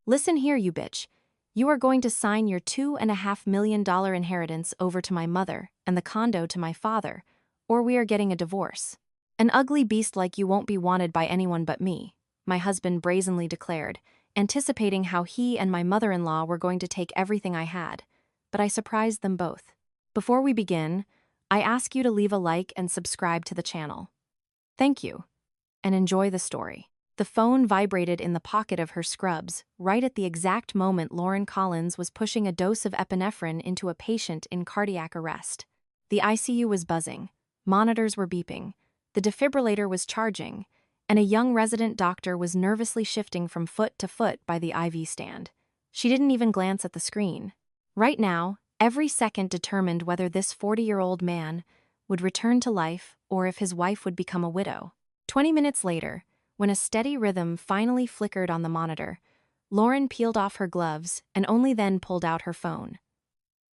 Listen here, you bitch. You are going to sign your $2.5 million inheritance over to my mother and the condo to my father, or we are getting a divorce. An ugly beast like you won't be wanted by anyone but me, my husband brazenly declared, anticipating how he and my mother-in-law were going to take everything I had. But I surprised them both. Before we begin, I ask you to leave a like and subscribe to the channel. Thank you, and enjoy the story. The phone vibrated in the pocket of her scrubs, right at the exact moment Lauren Collins was pushing a dose of epinephrine into a patient in cardiac arrest. The ICU was buzzing, monitors were beeping, the defibrillator was charging, and a young resident doctor was nervously shifting from foot to foot by the IV stand. She didn't even glance at the screen. Right now, every second determined whether this 40-year-old man would return to life or if his wife would become a widow. 20 minutes later, when a steady rhythm finally flickered on the monitor, Lauren peeled off her gloves and only then pulled out her phone.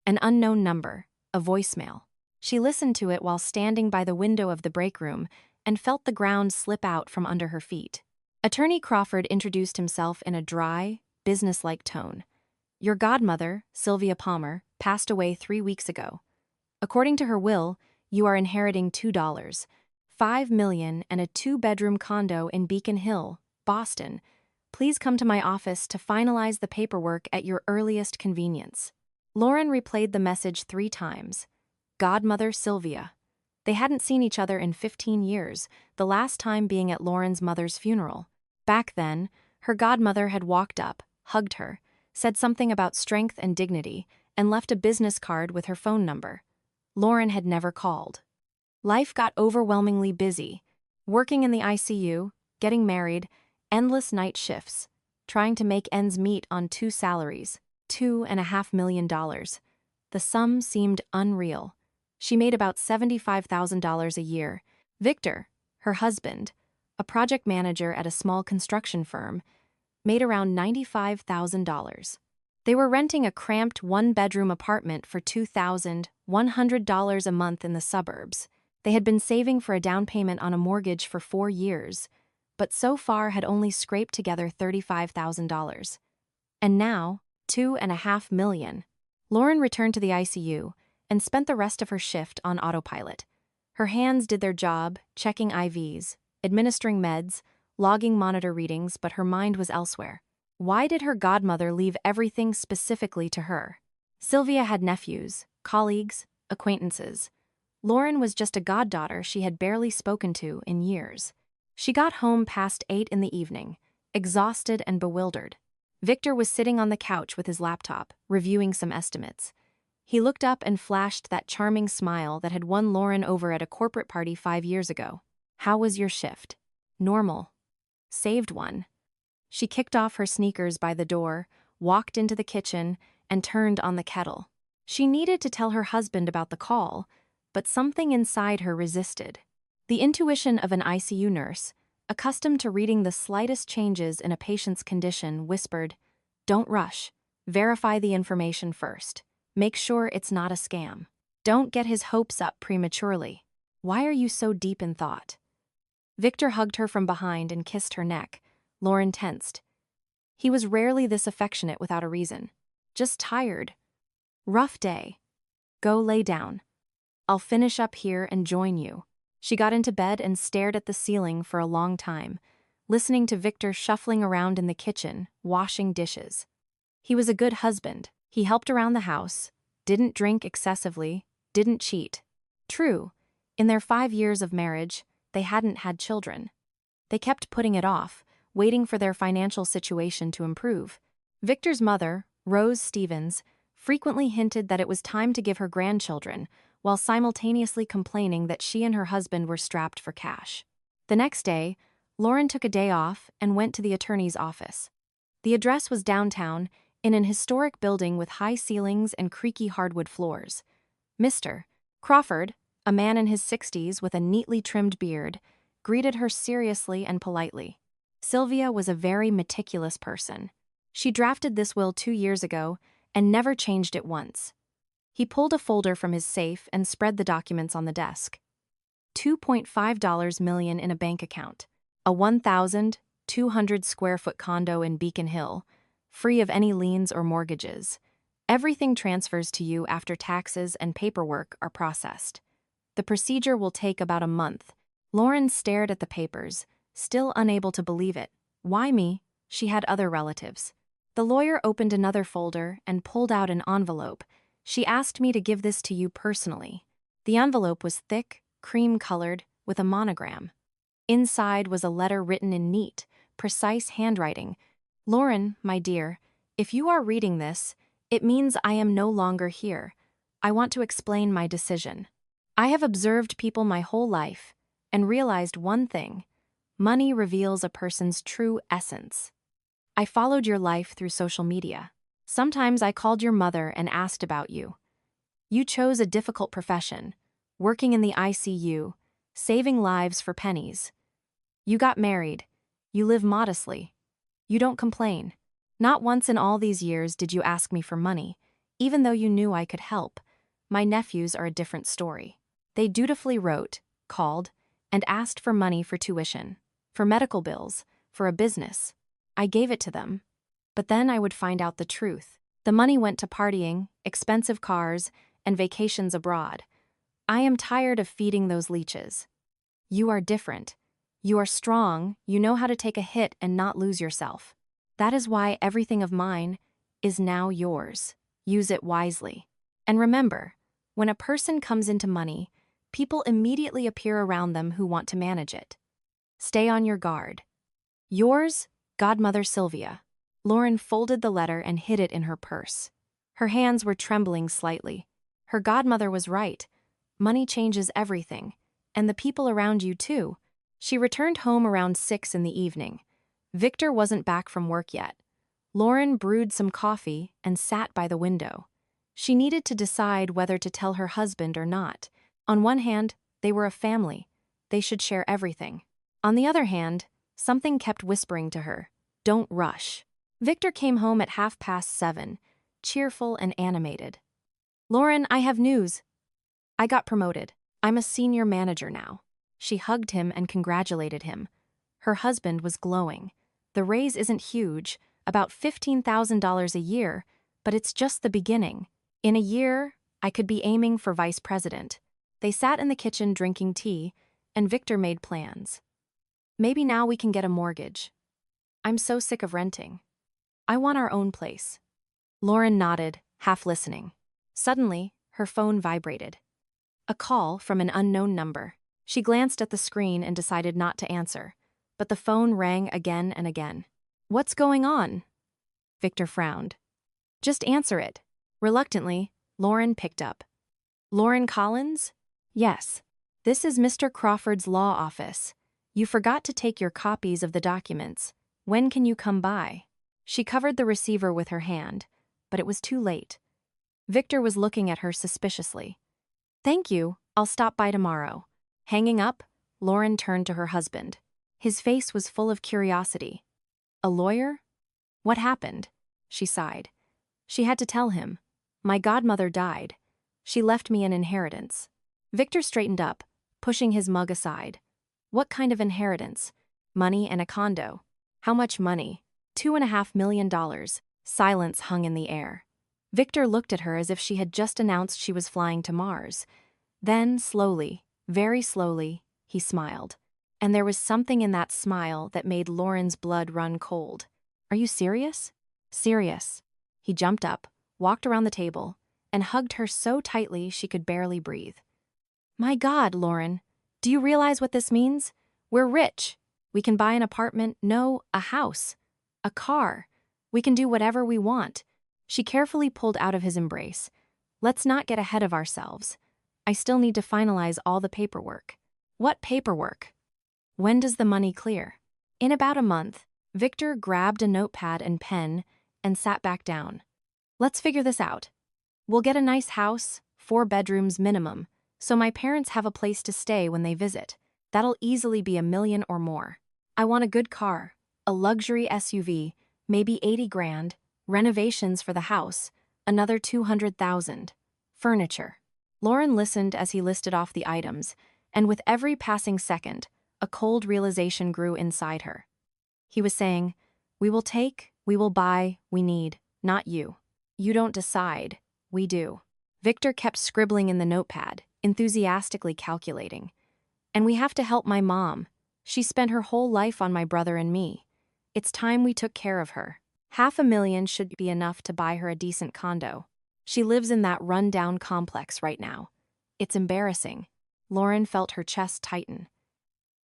An unknown number, a voicemail. She listened to it while standing by the window of the break room and felt the ground slip out from under her feet. Attorney Crawford introduced himself in a dry, businesslike tone. Your godmother, Sylvia Palmer, passed away 3 weeks ago. According to her will, you are inheriting $5 million and a 2-bedroom condo in Beacon Hill, Boston. Please come to my office to finalize the paperwork at your earliest convenience. Lauren replayed the message 3 times. Godmother Sylvia. They hadn't seen each other in 15 years, the last time being at Lauren's mother's funeral. Back then, her godmother had walked up, hugged her, said something about strength and dignity, and left a business card with her phone number. Lauren had never called. Life got overwhelmingly busy. Working in the ICU, getting married, endless night shifts, trying to make ends meet on 2 salaries, $2.5 million. The sum seemed unreal. She made about $75,000 a year. Victor, her husband, a project manager at a small construction firm, made around $95,000. They were renting a cramped 1-bedroom apartment for $2,100 a month in the suburbs. They had been saving for a down payment on a mortgage for 4 years, but so far had only scraped together $35,000. And now, $2.5 million. Lauren returned to the ICU and spent the rest of her shift on autopilot. Her hands did their job, checking IVs, administering meds, logging monitor readings, but her mind was elsewhere. Why did her godmother leave everything specifically to her? Sylvia had nephews, colleagues, acquaintances. Lauren was just a goddaughter she had barely spoken to in years. She got home past 8 in the evening, exhausted and bewildered. Victor was sitting on the couch with his laptop, reviewing some estimates. He looked up and flashed that charming smile that had won Lauren over at a corporate party 5 years ago. How was your shift? Normal. Saved one. She kicked off her sneakers by the door, walked into the kitchen, and turned on the kettle. She needed to tell her husband about the call, but something inside her resisted. The intuition of an ICU nurse, accustomed to reading the slightest changes in a patient's condition, whispered, "Don't rush. Verify the information first. Make sure it's not a scam. Don't get his hopes up prematurely. Why are you so deep in thought?" Victor hugged her from behind and kissed her neck. Lauren tensed. He was rarely this affectionate without a reason. Just tired. Rough day. Go lay down. I'll finish up here and join you. She got into bed and stared at the ceiling for a long time, listening to Victor shuffling around in the kitchen, washing dishes. He was a good husband. He helped around the house, didn't drink excessively, didn't cheat. True, in their 5 years of marriage, they hadn't had children. They kept putting it off, waiting for their financial situation to improve. Victor's mother, Rose Stevens, frequently hinted that it was time to give her grandchildren, while simultaneously complaining that she and her husband were strapped for cash. The next day, Lauren took a day off and went to the attorney's office. The address was downtown, in an historic building with high ceilings and creaky hardwood floors. Mr. Crawford, a man in his 60s with a neatly trimmed beard, greeted her seriously and politely. Sylvia was a very meticulous person. She drafted this will 2 years ago and never changed it once. He pulled a folder from his safe and spread the documents on the desk. $2.5 million in a bank account, a 1,200 square foot condo in Beacon Hill, free of any liens or mortgages. Everything transfers to you after taxes and paperwork are processed. The procedure will take about a month. Lauren stared at the papers, still unable to believe it. Why me? She had other relatives. The lawyer opened another folder and pulled out an envelope. She asked me to give this to you personally. The envelope was thick, cream-colored, with a monogram. Inside was a letter written in neat, precise handwriting. Lauren, my dear, if you are reading this, it means I am no longer here. I want to explain my decision. I have observed people my whole life and realized one thing: money reveals a person's true essence. I followed your life through social media. Sometimes I called your mother and asked about you. You chose a difficult profession, working in the ICU, saving lives for pennies. You got married. You live modestly. You don't complain. Not once in all these years did you ask me for money, even though you knew I could help. My nephews are a different story. They dutifully wrote, called, and asked for money for tuition, for medical bills, for a business. I gave it to them. But then I would find out the truth. The money went to partying, expensive cars, and vacations abroad. I am tired of feeding those leeches. You are different. You are strong, you know how to take a hit and not lose yourself. That is why everything of mine is now yours. Use it wisely. And remember, when a person comes into money, people immediately appear around them who want to manage it. Stay on your guard. Yours, Godmother Sylvia. Lauren folded the letter and hid it in her purse. Her hands were trembling slightly. Her godmother was right. Money changes everything, and the people around you too. She returned home around 6 in the evening. Victor wasn't back from work yet. Lauren brewed some coffee and sat by the window. She needed to decide whether to tell her husband or not. On one hand, they were a family. They should share everything. On the other hand, something kept whispering to her, "Don't rush." Victor came home at 7:30, cheerful and animated. "Lauren, I have news. I got promoted. I'm a senior manager now." She hugged him and congratulated him. Her husband was glowing. The raise isn't huge, about $15,000 a year, but it's just the beginning. In a year, I could be aiming for vice president. They sat in the kitchen drinking tea, and Victor made plans. "Maybe now we can get a mortgage. I'm so sick of renting. I want our own place." Lauren nodded, half listening. Suddenly, her phone vibrated. A call from an unknown number. She glanced at the screen and decided not to answer, but the phone rang again and again. "What's going on?" Victor frowned. "Just answer it." Reluctantly, Lauren picked up. "Lauren Collins?" "Yes. This is Mr. Crawford's law office. You forgot to take your copies of the documents. When can you come by?" She covered the receiver with her hand, but it was too late. Victor was looking at her suspiciously. "Thank you, I'll stop by tomorrow." Hanging up, Lauren turned to her husband. His face was full of curiosity. "A lawyer? What happened?" She sighed. She had to tell him. "My godmother died. She left me an inheritance." Victor straightened up, pushing his mug aside. "What kind of inheritance?" "Money and a condo." "How much money?" $2.5 million. Silence hung in the air. Victor looked at her as if she had just announced she was flying to Mars. Then, slowly, very slowly, he smiled. And there was something in that smile that made Lauren's blood run cold. "Are you serious?" "Serious." He jumped up, walked around the table, and hugged her so tightly she could barely breathe. "My God, Lauren, do you realize what this means? We're rich. We can buy an apartment, no, a house, a car. We can do whatever we want." She carefully pulled out of his embrace. "Let's not get ahead of ourselves. I still need to finalize all the paperwork." "What paperwork?" "When does the money clear?" "In about a month." Victor grabbed a notepad and pen and sat back down. "Let's figure this out. We'll get a nice house, 4 bedrooms minimum, so my parents have a place to stay when they visit. That'll easily be $1 million or more. I want a good car, a luxury SUV, maybe 80 grand, renovations for the house, another 200,000. Furniture." Lauren listened as he listed off the items, and with every passing second, a cold realization grew inside her. He was saying, "We will take We will buy, we need, not you. You don't decide, we do. Victor kept scribbling in the notepad, enthusiastically calculating. And we have to help my mom. She spent her whole life on my brother and me. It's time we took care of her. $500,000 should be enough to buy her a decent condo. She lives in that run-down complex right now. It's embarrassing. Lauren felt her chest tighten.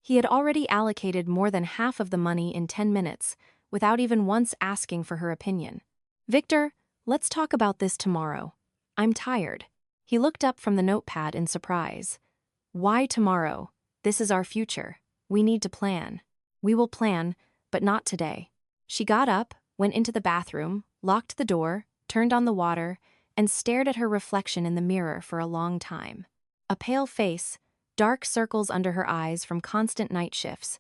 He had already allocated more than half of the money in 10 minutes, without even once asking for her opinion. Victor, let's talk about this tomorrow. I'm tired. He looked up from the notepad in surprise. Why tomorrow? This is our future. We need to plan. We will plan, but not today. She got up, went into the bathroom, locked the door, turned on the water, and stared at her reflection in the mirror for a long time. A pale face, dark circles under her eyes from constant night shifts,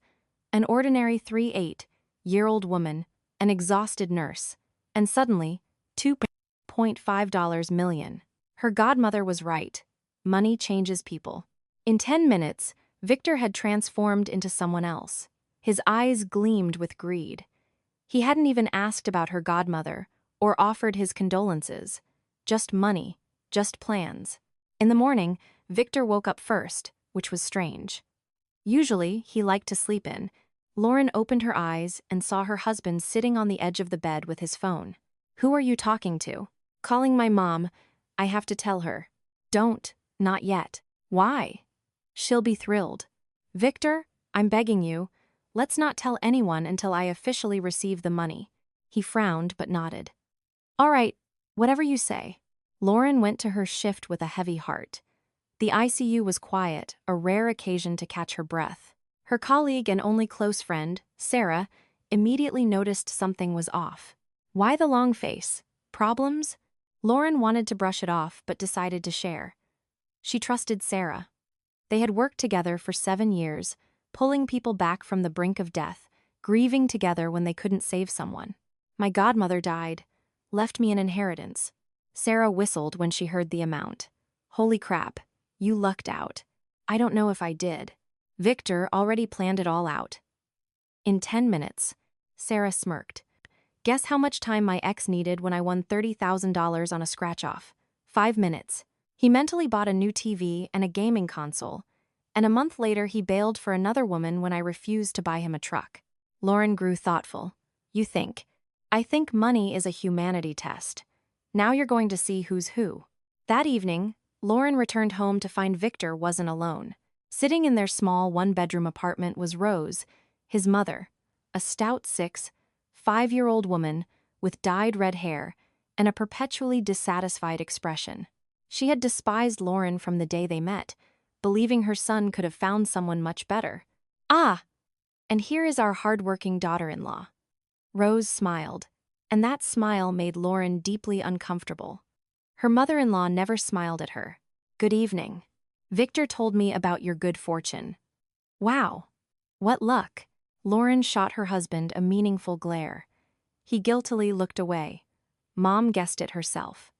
an ordinary 38-year-old woman, an exhausted nurse, and suddenly, $2.5 million. Her godmother was right. Money changes people. In 10 minutes, Victor had transformed into someone else. His eyes gleamed with greed. He hadn't even asked about her godmother or offered his condolences. Just money, just plans. In the morning, Victor woke up first, which was strange. Usually, he liked to sleep in. Lauren opened her eyes and saw her husband sitting on the edge of the bed with his phone. Who are you talking to? Calling my mom. I have to tell her. Don't, not yet. Why? She'll be thrilled. Victor, I'm begging you, let's not tell anyone until I officially receive the money. He frowned but nodded. All right, whatever you say. Lauren went to her shift with a heavy heart. The ICU was quiet, a rare occasion to catch her breath. Her colleague and only close friend, Sarah, immediately noticed something was off. Why the long face? Problems? Lauren wanted to brush it off but decided to share. She trusted Sarah. They had worked together for 7 years, pulling people back from the brink of death, grieving together when they couldn't save someone. My godmother died, left me an inheritance. Sarah whistled when she heard the amount. Holy crap, you lucked out. I don't know if I did. Victor already planned it all out. In 10 minutes, Sarah smirked. Guess how much time my ex needed when I won $30,000 on a scratch-off? 5 minutes. He mentally bought a new TV and a gaming console, and a month later he bailed for another woman when I refused to buy him a truck. Lauren grew thoughtful. You think. I think money is a humanity test. Now you're going to see who's who. That evening, Lauren returned home to find Victor wasn't alone. Sitting in their small one-bedroom apartment was Rose, his mother, a stout 5-year-old woman with dyed red hair and a perpetually dissatisfied expression. She had despised Lauren from the day they met, believing her son could have found someone much better. Ah, and here is our hard-working daughter-in-law. Rose smiled, and that smile made Lauren deeply uncomfortable. Her mother-in-law never smiled at her. Good evening. Victor told me about your good fortune. Wow, what luck. Lauren shot her husband a meaningful glare. He guiltily looked away. Mom guessed it herself.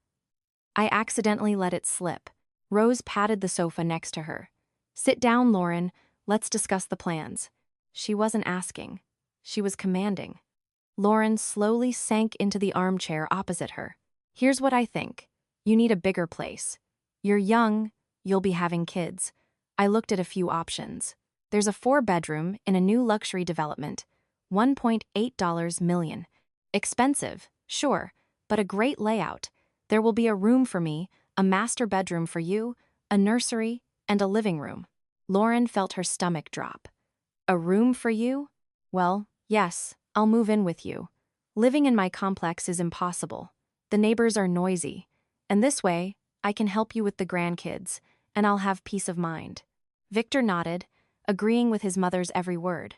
I accidentally let it slip. Rose patted the sofa next to her. Sit down, Lauren. Let's discuss the plans. She wasn't asking. She was commanding. Lauren slowly sank into the armchair opposite her. Here's what I think. You need a bigger place. You're young. You'll be having kids. I looked at a few options. There's a 4-bedroom in a new luxury development. $1.8 million. Expensive, sure, but a great layout. There will be a room for me, a master bedroom for you, a nursery, and a living room. Lauren felt her stomach drop. A room for you? Well, yes, I'll move in with you. Living in my complex is impossible. The neighbors are noisy. And this way, I can help you with the grandkids, and I'll have peace of mind. Victor nodded, agreeing with his mother's every word.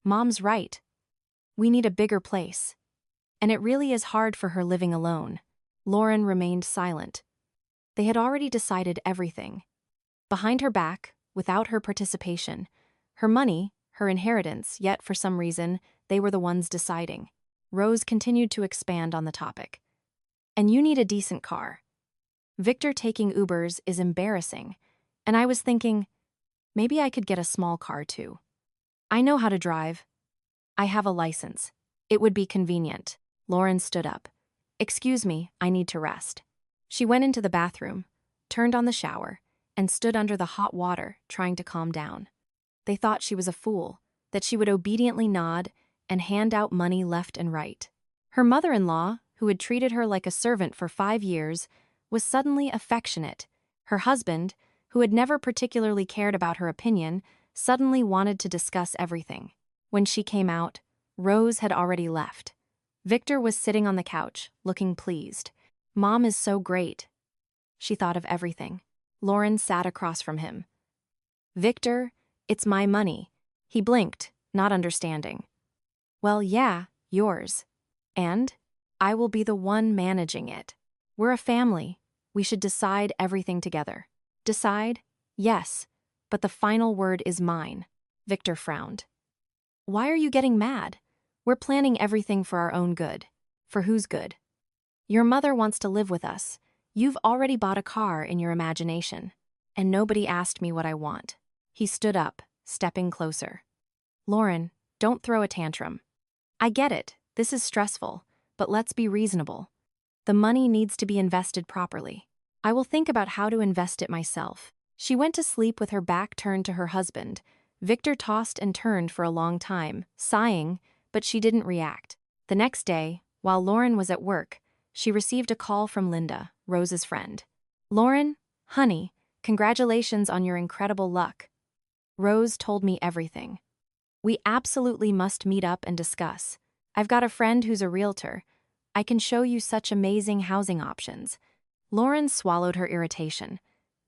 Mom's right. We need a bigger place. And it really is hard for her living alone. Lauren remained silent. They had already decided everything. Behind her back, without her participation, her money, her inheritance, yet for some reason, they were the ones deciding. Rose continued to expand on the topic. And you need a decent car. Victor taking Ubers is embarrassing, and I was thinking, maybe I could get a small car too. I know how to drive. I have a license. It would be convenient. Lauren stood up. "Excuse me, I need to rest." She went into the bathroom, turned on the shower, and stood under the hot water, trying to calm down. They thought she was a fool, that she would obediently nod and hand out money left and right. Her mother-in-law, who had treated her like a servant for 5 years, was suddenly affectionate. Her husband, who had never particularly cared about her opinion, suddenly wanted to discuss everything. When she came out, Rose had already left. Victor was sitting on the couch, looking pleased. "Mom is so great." She thought of everything. Lauren sat across from him. "Victor, it's my money." He blinked, not understanding. "Well, yeah, yours. And I will be the one managing it. We're a family. We should decide everything together." "Decide? Yes, but the final word is mine." Victor frowned. "Why are you getting mad? We're planning everything for our own good." "For whose good?" "Your mother wants to live with us. You've already bought a car in your imagination. And nobody asked me what I want." He stood up, stepping closer. "Lauren, don't throw a tantrum. I get it, this is stressful, but let's be reasonable. The money needs to be invested properly. I will think about how to invest it myself." She went to sleep with her back turned to her husband. Victor tossed and turned for a long time, sighing, but she didn't react. The next day, while Lauren was at work, she received a call from Linda, Rose's friend. "Lauren, honey, congratulations on your incredible luck. Rose told me everything. We absolutely must meet up and discuss. I've got a friend who's a realtor. I can show you such amazing housing options." Lauren swallowed her irritation.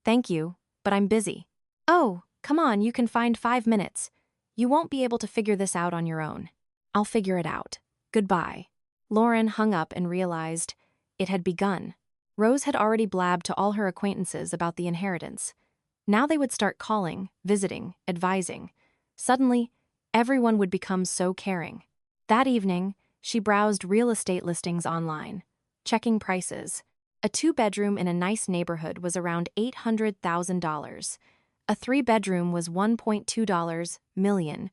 "Thank you, but I'm busy." "Oh, come on, you can find 5 minutes. You won't be able to figure this out on your own." "I'll figure it out. Goodbye." Lauren hung up and realized it had begun. Rose had already blabbed to all her acquaintances about the inheritance. Now they would start calling, visiting, advising. Suddenly, everyone would become so caring. That evening, she browsed real estate listings online, checking prices. A 2-bedroom in a nice neighborhood was around $800,000. A 3-bedroom was $1.2 million,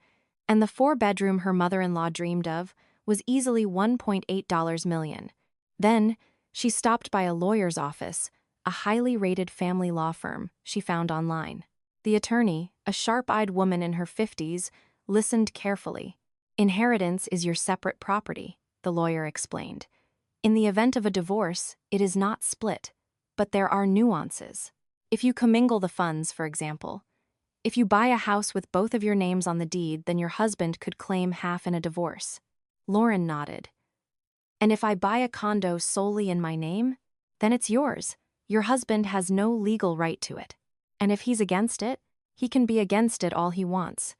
and the 4-bedroom her mother-in-law dreamed of was easily $1.8 million. Then, she stopped by a lawyer's office, a highly rated family law firm she found online. The attorney, a sharp-eyed woman in her 50s, listened carefully. "Inheritance is your separate property," the lawyer explained. "In the event of a divorce, it is not split, but there are nuances. If you commingle the funds, for example, if you buy a house with both of your names on the deed, then your husband could claim half in a divorce." Lauren nodded. "And if I buy a condo solely in my name, then it's yours. Your husband has no legal right to it. And if he's against it, he can be against it all he wants.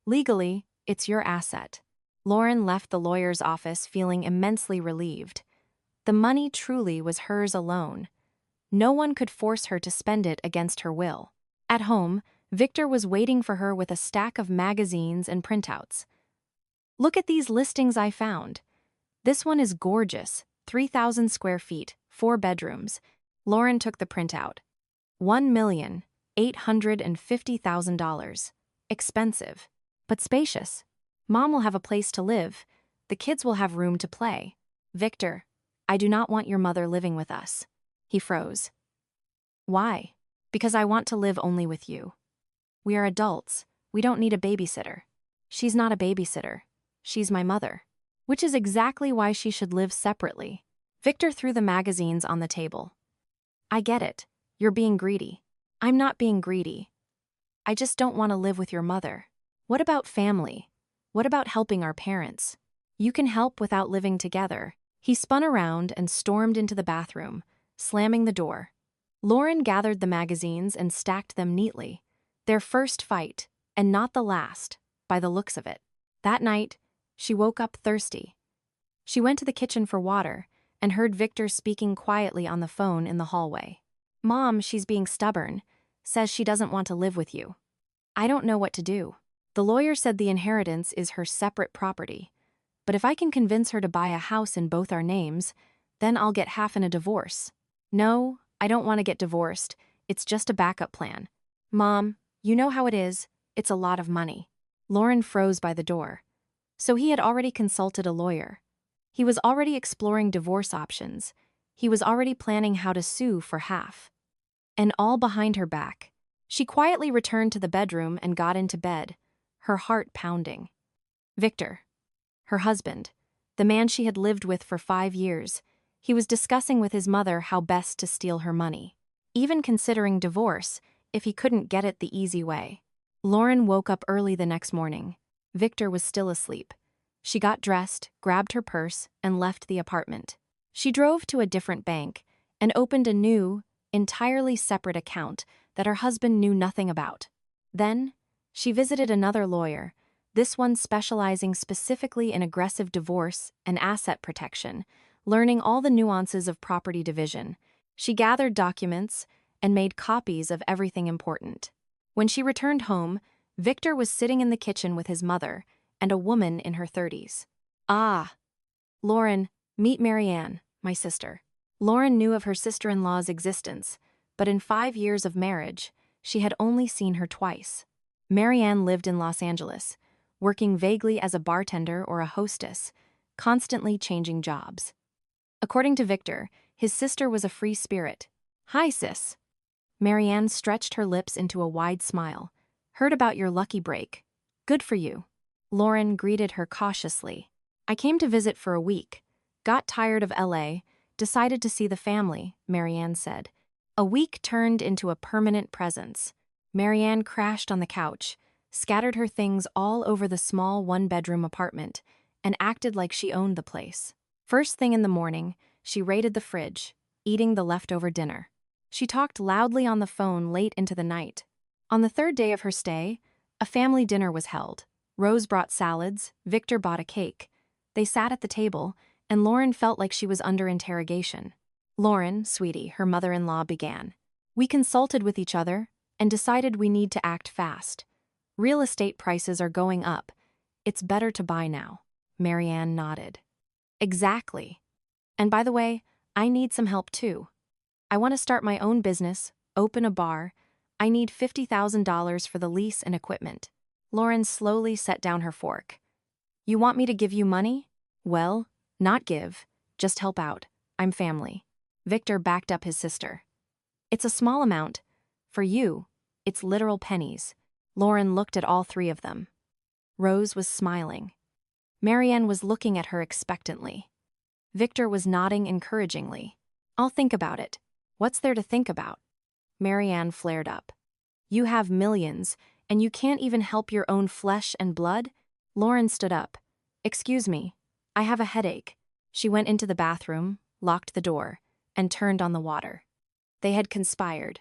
Legally, it's your asset." Lauren left the lawyer's office feeling immensely relieved. The money truly was hers alone. No one could force her to spend it against her will. At home, Victor was waiting for her with a stack of magazines and printouts. "Look at these listings I found. This one is gorgeous, 3,000 square feet, 4 bedrooms. Lauren took the printout. $1,850,000. Expensive, but spacious. Mom will have a place to live. The kids will have room to play. Victor, I do not want your mother living with us." He froze. "Why?" "Because I want to live only with you. We are adults. We don't need a babysitter." "She's not a babysitter. She's my mother." "Which is exactly why she should live separately." Victor threw the magazines on the table. "I get it. You're being greedy." "I'm not being greedy. I just don't want to live with your mother." "What about family? What about helping our parents? You can help without living together." He spun around and stormed into the bathroom, slamming the door. Lauren gathered the magazines and stacked them neatly. Their first fight, and not the last, by the looks of it. That night, she woke up thirsty. She went to the kitchen for water and heard Victor speaking quietly on the phone in the hallway. "Mom, she's being stubborn. Says she doesn't want to live with you. I don't know what to do. The lawyer said the inheritance is her separate property. But if I can convince her to buy a house in both our names, then I'll get half in a divorce." "No, I don't want to get divorced. It's just a backup plan." "Mom, you know how it is. It's a lot of money." Lauren froze by the door. So he had already consulted a lawyer. He was already exploring divorce options. He was already planning how to sue for half. And all behind her back. She quietly returned to the bedroom and got into bed, her heart pounding. Victor, her husband, the man she had lived with for 5 years, he was discussing with his mother how best to steal her money, even considering divorce if he couldn't get it the easy way. Lauren woke up early the next morning. Victor was still asleep. She got dressed, grabbed her purse, and left the apartment. She drove to a different bank and opened a new, entirely separate account that her husband knew nothing about. Then, she visited another lawyer, this one specializing specifically in aggressive divorce and asset protection, learning all the nuances of property division. She gathered documents and made copies of everything important. When she returned home, Victor was sitting in the kitchen with his mother and a woman in her 30s. "Ah, Lauren, meet Marianne, my sister." Lauren knew of her sister-in-law's existence, but in 5 years of marriage, she had only seen her twice. Marianne lived in Los Angeles, working vaguely as a bartender or a hostess, constantly changing jobs. According to Victor, his sister was a free spirit. "Hi, sis." Marianne stretched her lips into a wide smile. "Heard about your lucky break. Good for you." Lauren greeted her cautiously. "I came to visit for a week. Got tired of LA, decided to see the family," Marianne said. A week turned into a permanent presence. Marianne crashed on the couch, scattered her things all over the small one-bedroom apartment, and acted like she owned the place. First thing in the morning, she raided the fridge, eating the leftover dinner. She talked loudly on the phone late into the night. On the third day of her stay, a family dinner was held. Rose brought salads, Victor bought a cake. They sat at the table, and Lauren felt like she was under interrogation. "Lauren, sweetie," her mother-in-law began. "We consulted with each other and decided we need to act fast. Real estate prices are going up. It's better to buy now." Marianne nodded. "Exactly. And by the way, I need some help too. I want to start my own business, open a bar. I need $50,000 for the lease and equipment." Lauren slowly set down her fork. "You want me to give you money? Well, not give, just help out. I'm family." Victor backed up his sister. "It's a small amount. For you, it's literal pennies." Lauren looked at all 3 of them. Rose was smiling. Marianne was looking at her expectantly. Victor was nodding encouragingly. "I'll think about it." "What's there to think about?" Marianne flared up. "You have millions, and you can't even help your own flesh and blood?" Lauren stood up. "Excuse me, I have a headache." She went into the bathroom, locked the door, and turned on the water. They had conspired.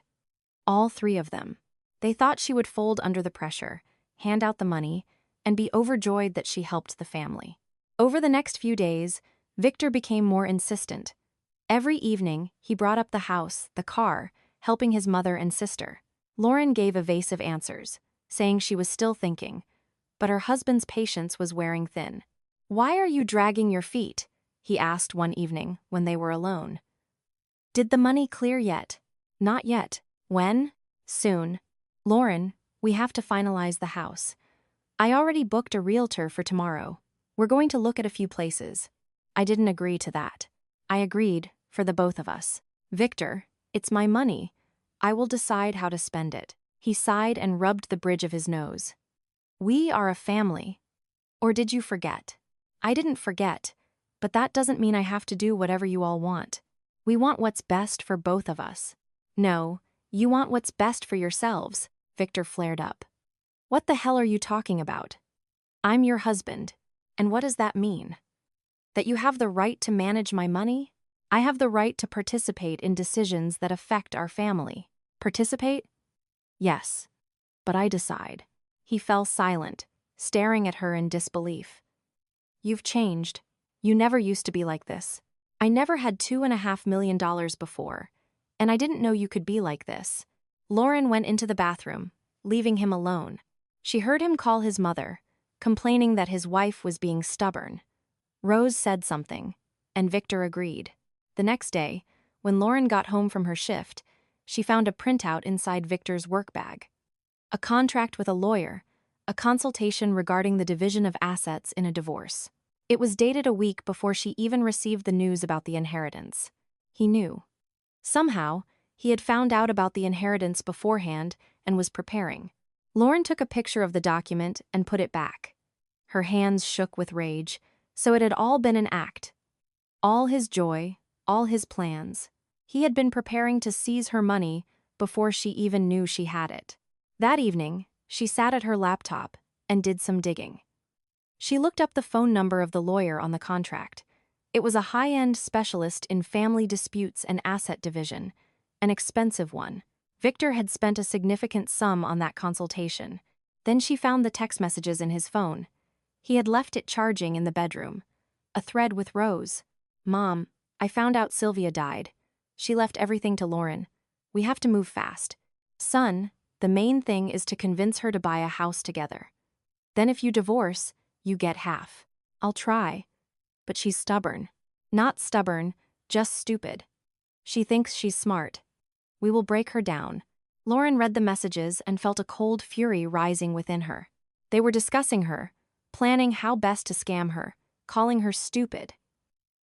All 3 of them. They thought she would fold under the pressure, hand out the money, and be overjoyed that she helped the family. Over the next few days, Victor became more insistent. Every evening, he brought up the house, the car, helping his mother and sister. Lauren gave evasive answers, saying she was still thinking, but her husband's patience was wearing thin. "Why are you dragging your feet?" he asked one evening when they were alone. "Did the money clear yet?" "Not yet." "When?" "Soon." "Lauren, we have to finalize the house. I already booked a realtor for tomorrow. We're going to look at a few places." I didn't agree to that. I agreed, for the both of us. "Victor, it's my money. I will decide how to spend it." He sighed and rubbed the bridge of his nose. "We are a family. Or did you forget?" "I didn't forget, but that doesn't mean I have to do whatever you all want. We want what's best for both of us." "No, you want what's best for yourselves," Victor flared up. "What the hell are you talking about? I'm your husband, and what does that mean? That you have the right to manage my money? I have the right to participate in decisions that affect our family." "Participate?" "Yes, but I decide." He fell silent, staring at her in disbelief. "You've changed. You never used to be like this. I never had $2.5 million before, and I didn't know you could be like this." Lauren went into the bathroom, leaving him alone. She heard him call his mother, complaining that his wife was being stubborn. Rose said something, and Victor agreed. The next day, when Lauren got home from her shift, she found a printout inside Victor's work bag. A contract with a lawyer, a consultation regarding the division of assets in a divorce. It was dated a week before she even received the news about the inheritance. He knew. Somehow, he had found out about the inheritance beforehand and was preparing. Lauren took a picture of the document and put it back. Her hands shook with rage, so it had all been an act. All his joy, all his plans. He had been preparing to seize her money before she even knew she had it. That evening, she sat at her laptop and did some digging. She looked up the phone number of the lawyer on the contract. It was a high-end specialist in family disputes and asset division, an expensive one. Victor had spent a significant sum on that consultation. Then she found the text messages in his phone. He had left it charging in the bedroom. A thread with Rose. "Mom, I found out Sylvia died. She left everything to Lauren. We have to move fast. Son, the main thing is to convince her to buy a house together. Then if you divorce, you get half. I'll try. But she's stubborn. Not stubborn, just stupid. She thinks she's smart. We will break her down." Lauren read the messages and felt a cold fury rising within her. They were discussing her, planning how best to scam her, calling her stupid.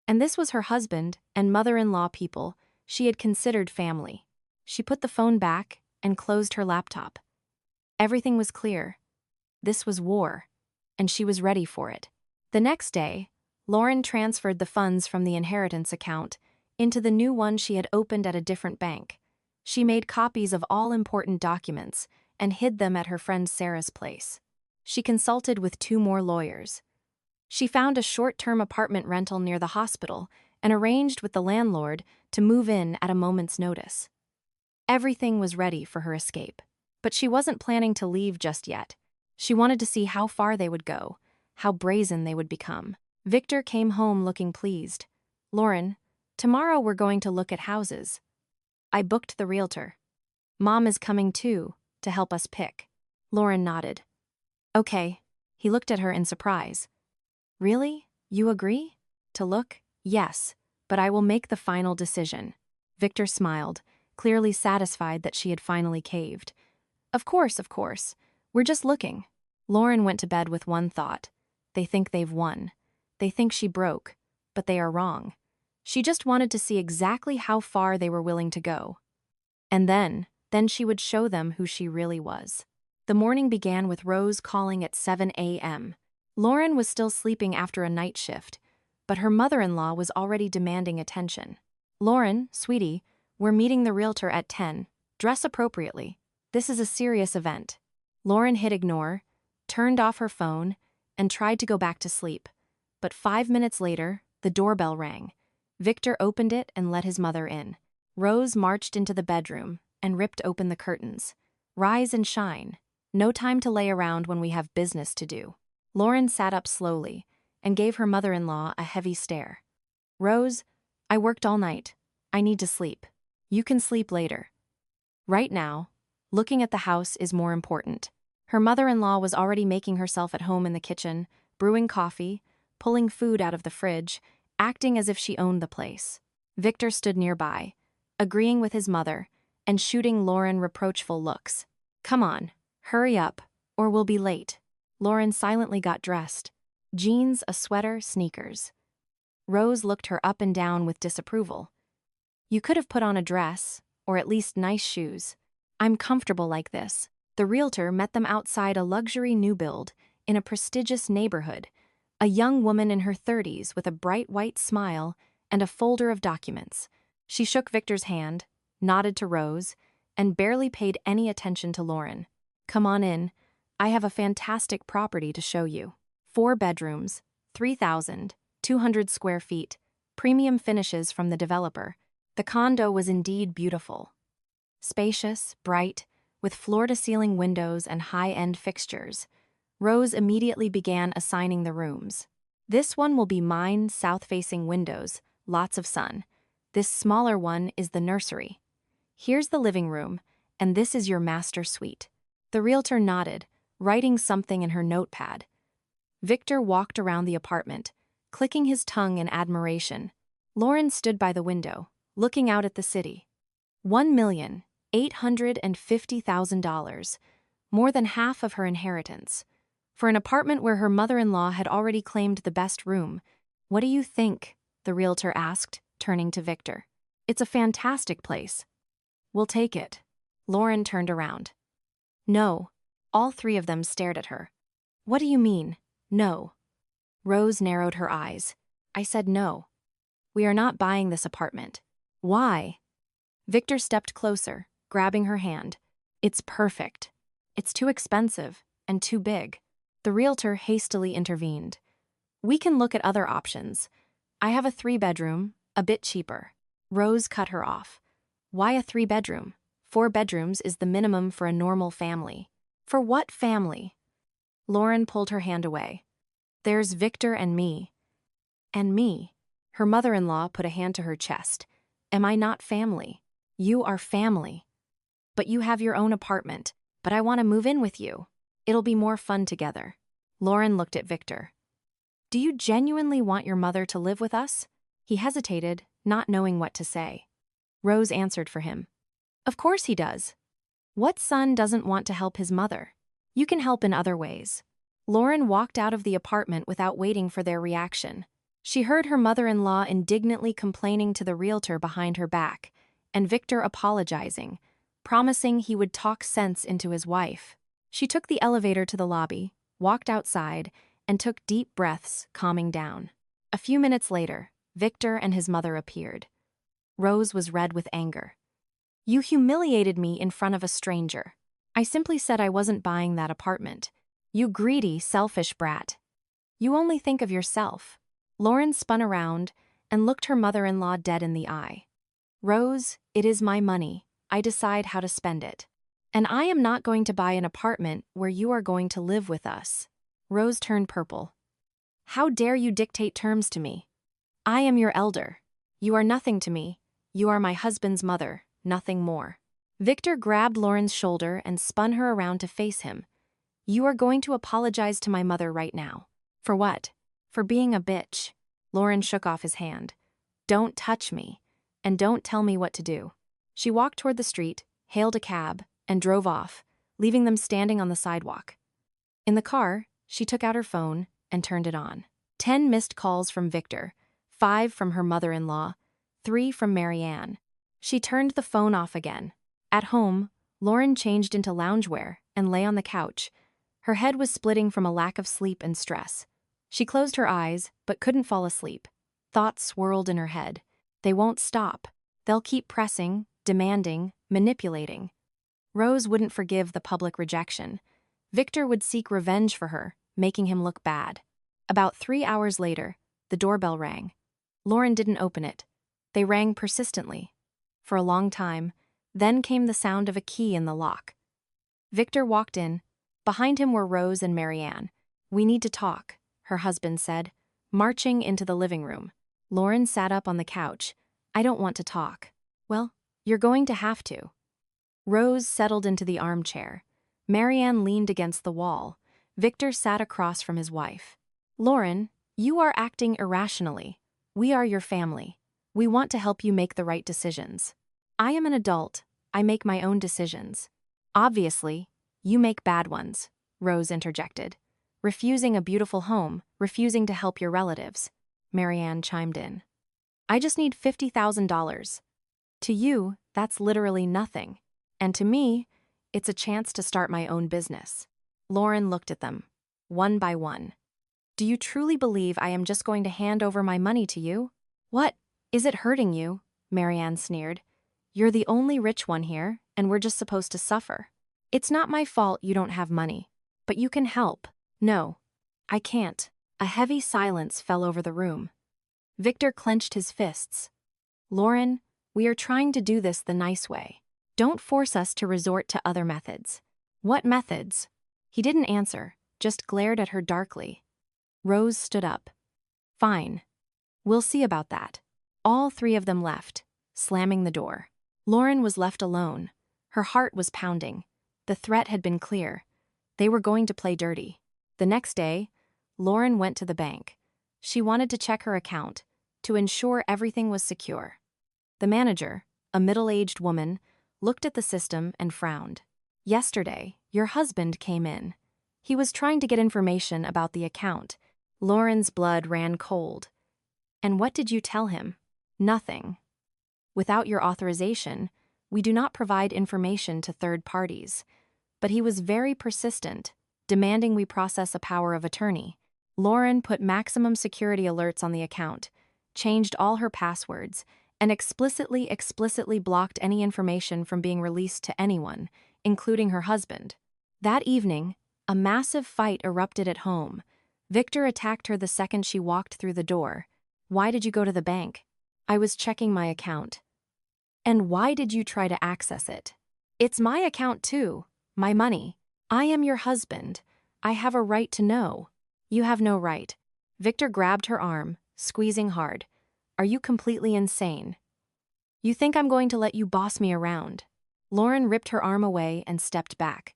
And this was her husband and mother-in-law, people she had considered family. She put the phone back and closed her laptop. Everything was clear. This was war, and she was ready for it. The next day, Lauren transferred the funds from the inheritance account into the new one she had opened at a different bank. She made copies of all important documents and hid them at her friend Sarah's place. She consulted with 2 more lawyers. She found a short-term apartment rental near the hospital and arranged with the landlord to move in at a moment's notice. Everything was ready for her escape, but she wasn't planning to leave just yet. She wanted to see how far they would go, how brazen they would become. Victor came home looking pleased. "Lauren, tomorrow we're going to look at houses. I booked the realtor. Mom is coming too, to help us pick." Lauren nodded. "Okay." He looked at her in surprise. "Really? You agree? To look?" "Yes, but I will make the final decision." Victor smiled, clearly satisfied that she had finally caved. Of course. We're just looking." Lauren went to bed with one thought. They think they've won. They think she broke, but they are wrong. She just wanted to see exactly how far they were willing to go. And then she would show them who she really was. The morning began with Rose calling at 7 a.m. Lauren was still sleeping after a night shift, but her mother-in-law was already demanding attention. "Lauren, sweetie, we're meeting the realtor at 10. Dress appropriately. This is a serious event." Lauren hit ignore, turned off her phone, and tried to go back to sleep. But 5 minutes later, the doorbell rang. Victor opened it and let his mother in. Rose marched into the bedroom and ripped open the curtains. "Rise and shine. No time to lay around when we have business to do." Lauren sat up slowly and gave her mother-in-law a heavy stare. "Rose, I worked all night. I need to sleep. You can sleep later. Right now, looking at the house is more important." Her mother-in-law was already making herself at home in the kitchen, brewing coffee, pulling food out of the fridge, acting as if she owned the place. Victor stood nearby, agreeing with his mother, and shooting Lauren reproachful looks. "Come on, hurry up, or we'll be late." Lauren silently got dressed. Jeans, a sweater, sneakers. Rose looked her up and down with disapproval. "You could have put on a dress, or at least nice shoes. I'm comfortable like this." The realtor met them outside a luxury new build in a prestigious neighborhood, a young woman in her 30s with a bright white smile and a folder of documents. She shook Victor's hand, nodded to Rose, and barely paid any attention to Lauren. "Come on in. I have a fantastic property to show you. 4 bedrooms, 3,200 square feet, premium finishes from the developer." The condo was indeed beautiful. Spacious, bright, with floor-to-ceiling windows and high-end fixtures. Rose immediately began assigning the rooms. "This one will be mine, south-facing windows, lots of sun. This smaller one is the nursery. Here's the living room, and this is your master suite." The realtor nodded, writing something in her notepad. Victor walked around the apartment, clicking his tongue in admiration. Lauren stood by the window, looking out at the city. $1,850,000, more than half of her inheritance. For an apartment where her mother-in-law had already claimed the best room. "What do you think?" the realtor asked, turning to Victor. "It's a fantastic place." "We'll take it." Lauren turned around. "No." All three of them stared at her. "What do you mean, no?" Rose narrowed her eyes. "I said no. We are not buying this apartment." "Why?" Victor stepped closer, grabbing her hand. "It's perfect. It's too expensive and too big." The realtor hastily intervened. "We can look at other options. I have a 3-bedroom, a bit cheaper." Rose cut her off. "Why a 3-bedroom? 4 bedrooms is the minimum for a normal family." "For what family?" Lauren pulled her hand away. "There's Victor and me." "And me." Her mother-in-law put a hand to her chest. "Am I not family?" "You are family. But you have your own apartment. But I want to move in with you. It'll be more fun together." Lauren looked at Victor. "Do you genuinely want your mother to live with us?" He hesitated, not knowing what to say. Rose answered for him. "Of course he does. What son doesn't want to help his mother? You can help in other ways." Lauren walked out of the apartment without waiting for their reaction. She heard her mother-in-law indignantly complaining to the realtor behind her back, and Victor apologizing, promising he would talk sense into his wife. She took the elevator to the lobby, walked outside, and took deep breaths, calming down. A few minutes later, Victor and his mother appeared. Rose was red with anger. "You humiliated me in front of a stranger. I simply said I wasn't buying that apartment. You greedy, selfish brat. You only think of yourself." Lauren spun around and looked her mother-in-law dead in the eye. "Rose, it is my money. I decide how to spend it. And I am not going to buy an apartment where you are going to live with us." Rose turned purple. "How dare you dictate terms to me? I am your elder. You are nothing to me. You are my husband's mother, nothing more." Victor grabbed Lauren's shoulder and spun her around to face him. "You are going to apologize to my mother right now." "For what?" "For being a bitch." Lauren shook off his hand. "Don't touch me, and don't tell me what to do." She walked toward the street, hailed a cab, and drove off, leaving them standing on the sidewalk. In the car, she took out her phone and turned it on. 10 missed calls from Victor, 5 from her mother-in-law, 3 from Marianne. She turned the phone off again. At home, Lauren changed into loungewear and lay on the couch. Her head was splitting from a lack of sleep and stress. She closed her eyes, but couldn't fall asleep. Thoughts swirled in her head. They won't stop. They'll keep pressing, demanding, manipulating. Rose wouldn't forgive the public rejection. Victor would seek revenge for her, making him look bad. About 3 hours later, the doorbell rang. Lauren didn't open it. They rang persistently. For a long time, then came the sound of a key in the lock. Victor walked in. Behind him were Rose and Marianne. "We need to talk," her husband said, marching into the living room. Lauren sat up on the couch. "I don't want to talk." "Well, you're going to have to." Rose settled into the armchair. Marianne leaned against the wall. Victor sat across from his wife. "Lauren, you are acting irrationally. We are your family. We want to help you make the right decisions." "I am an adult. I make my own decisions." "Obviously, you make bad ones," Rose interjected. "Refusing a beautiful home, refusing to help your relatives." Marianne chimed in. "I just need $50,000. To you, that's literally nothing. And to me, it's a chance to start my own business." Lauren looked at them, one by one. "Do you truly believe I am just going to hand over my money to you?" "What? Is it hurting you?" Marianne sneered. "You're the only rich one here, and we're just supposed to suffer. It's not my fault you don't have money. But you can help." "No, I can't." A heavy silence fell over the room. Victor clenched his fists. "Lauren, we are trying to do this the nice way. Don't force us to resort to other methods." "What methods?" He didn't answer, just glared at her darkly. Rose stood up. "Fine. We'll see about that." All three of them left, slamming the door. Lauren was left alone. Her heart was pounding. The threat had been clear. They were going to play dirty. The next day, Lauren went to the bank. She wanted to check her account, to ensure everything was secure. The manager, a middle-aged woman, looked at the system and frowned. "Yesterday, your husband came in. He was trying to get information about the account. Lauren's blood ran cold. And what did you tell him? Nothing. Without your authorization, we do not provide information to third parties. But he was very persistent, demanding we process a power of attorney. Lauren put maximum security alerts on the account, changed all her passwords, and explicitly blocked any information from being released to anyone, including her husband. That evening, a massive fight erupted at home. Victor attacked her the second she walked through the door. Why did you go to the bank? I was checking my account. And why did you try to access it? It's my account too, my money. I am your husband. I have a right to know. You have no right. Victor grabbed her arm, squeezing hard. Are you completely insane? You think I'm going to let you boss me around? Lauren ripped her arm away and stepped back.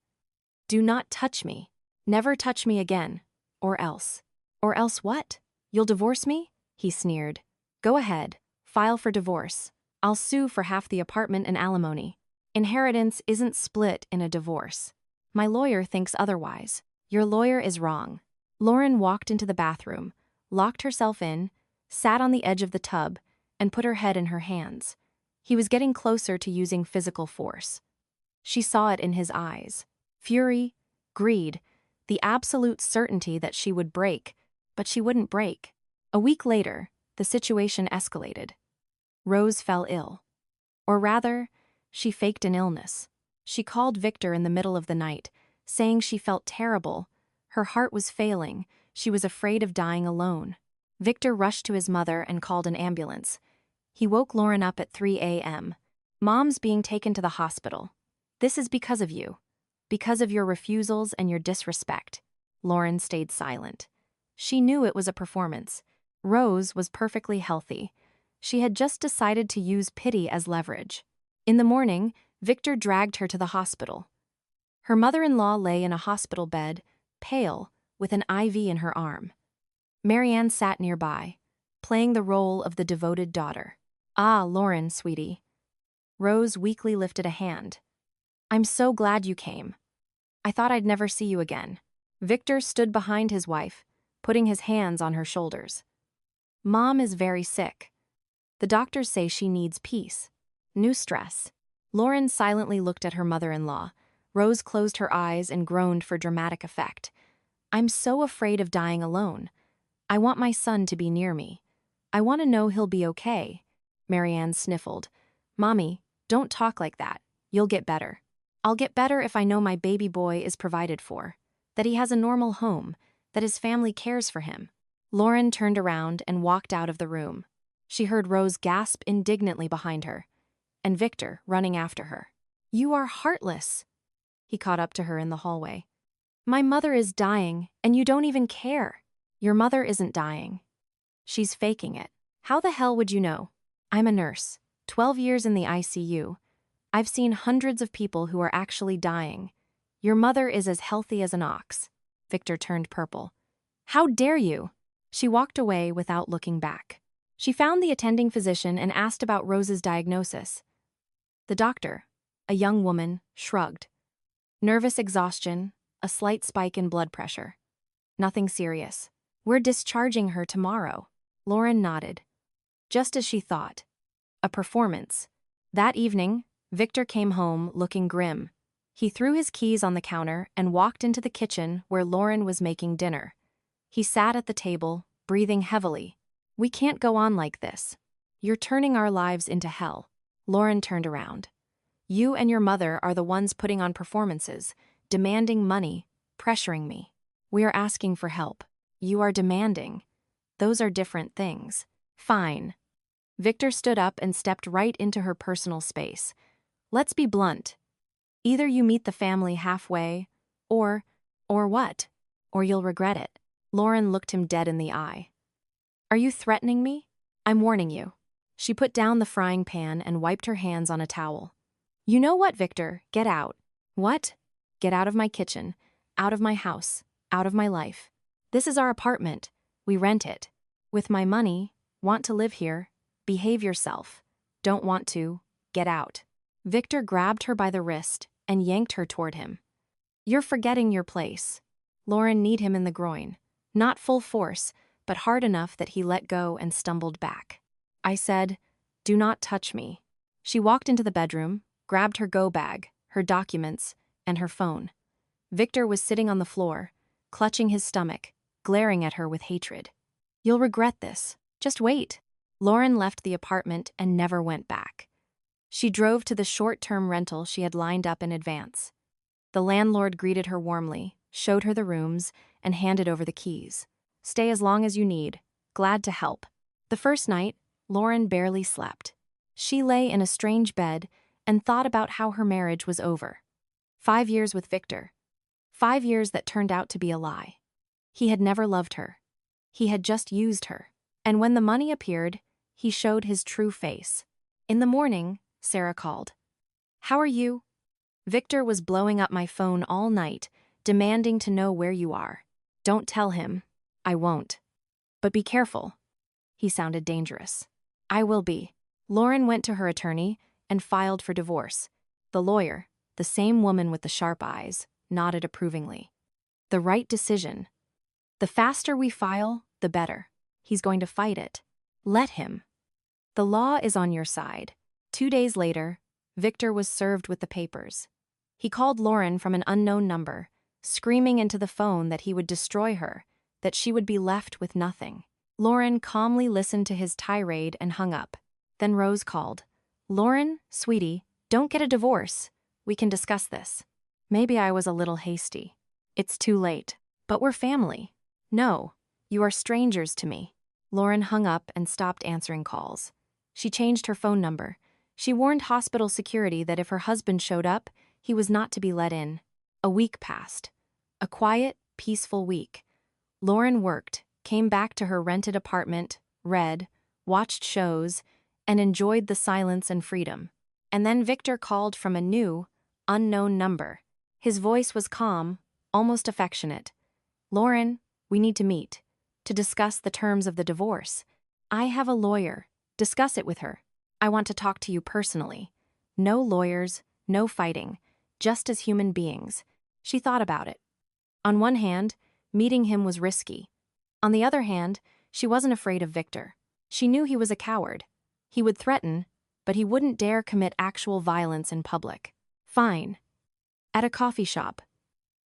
Do not touch me. Never touch me again. Or else. Or else what? You'll divorce me? He sneered. Go ahead. File for divorce. I'll sue for half the apartment and alimony. Inheritance isn't split in a divorce. My lawyer thinks otherwise. Your lawyer is wrong. Lauren walked into the bathroom, locked herself in, sat on the edge of the tub, and put her head in her hands. He was getting closer to using physical force. She saw it in his eyes. Fury, greed, the absolute certainty that she would break, but she wouldn't break. A week later, the situation escalated. Rose fell ill. Or rather, she faked an illness. She called Victor in the middle of the night, saying she felt terrible. Her heart was failing. She was afraid of dying alone. Victor rushed to his mother and called an ambulance. He woke Lauren up at 3 a.m. Mom's being taken to the hospital. This is because of you. Because of your refusals and your disrespect. Lauren stayed silent. She knew it was a performance. Rose was perfectly healthy. She had just decided to use pity as leverage. In the morning, Victor dragged her to the hospital. Her mother-in-law lay in a hospital bed, pale, with an IV in her arm. Marianne sat nearby, playing the role of the devoted daughter. Ah, Lauren, sweetie. Rose weakly lifted a hand. I'm so glad you came. I thought I'd never see you again. Victor stood behind his wife, putting his hands on her shoulders. Mom is very sick. The doctors say she needs peace. New stress. Lauren silently looked at her mother-in-law. Rose closed her eyes and groaned for dramatic effect. I'm so afraid of dying alone. I want my son to be near me. I want to know he'll be okay. Marianne sniffled. Mommy, don't talk like that. You'll get better. I'll get better if I know my baby boy is provided for, that he has a normal home, that his family cares for him. Lauren turned around and walked out of the room. She heard Rose gasp indignantly behind her, and Victor running after her. You are heartless. He caught up to her in the hallway. My mother is dying, and you don't even care. Your mother isn't dying. She's faking it. How the hell would you know? I'm a nurse, 12 years in the ICU. I've seen hundreds of people who are actually dying. Your mother is as healthy as an ox. Victor turned purple. How dare you? She walked away without looking back. She found the attending physician and asked about Rose's diagnosis. The doctor, a young woman, shrugged. Nervous exhaustion, a slight spike in blood pressure. Nothing serious. We're discharging her tomorrow. Lauren nodded. Just as she thought. A performance. That evening, Victor came home looking grim. He threw his keys on the counter and walked into the kitchen where Lauren was making dinner. He sat at the table, breathing heavily. We can't go on like this. You're turning our lives into hell. Lauren turned around. You and your mother are the ones putting on performances, demanding money, pressuring me. We are asking for help. You are demanding. Those are different things. Fine. Victor stood up and stepped right into her personal space. Let's be blunt. Either you meet the family halfway, or what? Or you'll regret it. Lauren looked him dead in the eye. Are you threatening me? I'm warning you. She put down the frying pan and wiped her hands on a towel. You know what, Victor? Get out. What? Get out of my kitchen, out of my house, out of my life. This is our apartment. We rent it. With my money, want to live here, behave yourself. Don't want to, get out. Victor grabbed her by the wrist and yanked her toward him. You're forgetting your place. Lauren kneed him in the groin. Not full force, but hard enough that he let go and stumbled back. I said, "Do not touch me." She walked into the bedroom, grabbed her go bag, her documents, and her phone. Victor was sitting on the floor, clutching his stomach, glaring at her with hatred. "You'll regret this. Just wait." Lauren left the apartment and never went back. She drove to the short-term rental she had lined up in advance. The landlord greeted her warmly, showed her the rooms, and handed over the keys. "Stay as long as you need. Glad to help." The first night, Lauren barely slept. She lay in a strange bed and thought about how her marriage was over. 5 years with Victor. 5 years that turned out to be a lie. He had never loved her. He had just used her. And when the money appeared, he showed his true face. In the morning, Sarah called. "How are you?" "Victor was blowing up my phone all night, demanding to know where you are." "Don't tell him." "I won't. But be careful." He sounded dangerous. "I will be." Lauren went to her attorney and filed for divorce. The lawyer, the same woman with the sharp eyes, nodded approvingly. "The right decision. The faster we file, the better. He's going to fight it. Let him. The law is on your side." 2 days later, Victor was served with the papers. He called Lauren from an unknown number, screaming into the phone that he would destroy her, that she would be left with nothing. Lauren calmly listened to his tirade and hung up. Then Rose called. "Lauren, sweetie, don't get a divorce. We can discuss this." "Maybe I was a little hasty." "It's too late." "But we're family." "No, you are strangers to me." Lauren hung up and stopped answering calls. She changed her phone number. She warned hospital security that if her husband showed up, he was not to be let in. A week passed. A quiet, peaceful week. Lauren worked, came back to her rented apartment, read, watched shows, and enjoyed the silence and freedom. And then Victor called from a new, unknown number. His voice was calm, almost affectionate. "Lauren, we need to meet, to discuss the terms of the divorce. I have a lawyer. Discuss it with her. I want to talk to you personally. No lawyers, no fighting, just as human beings." She thought about it. On one hand, meeting him was risky. On the other hand, she wasn't afraid of Victor. She knew he was a coward. He would threaten, but he wouldn't dare commit actual violence in public. Fine. At a coffee shop.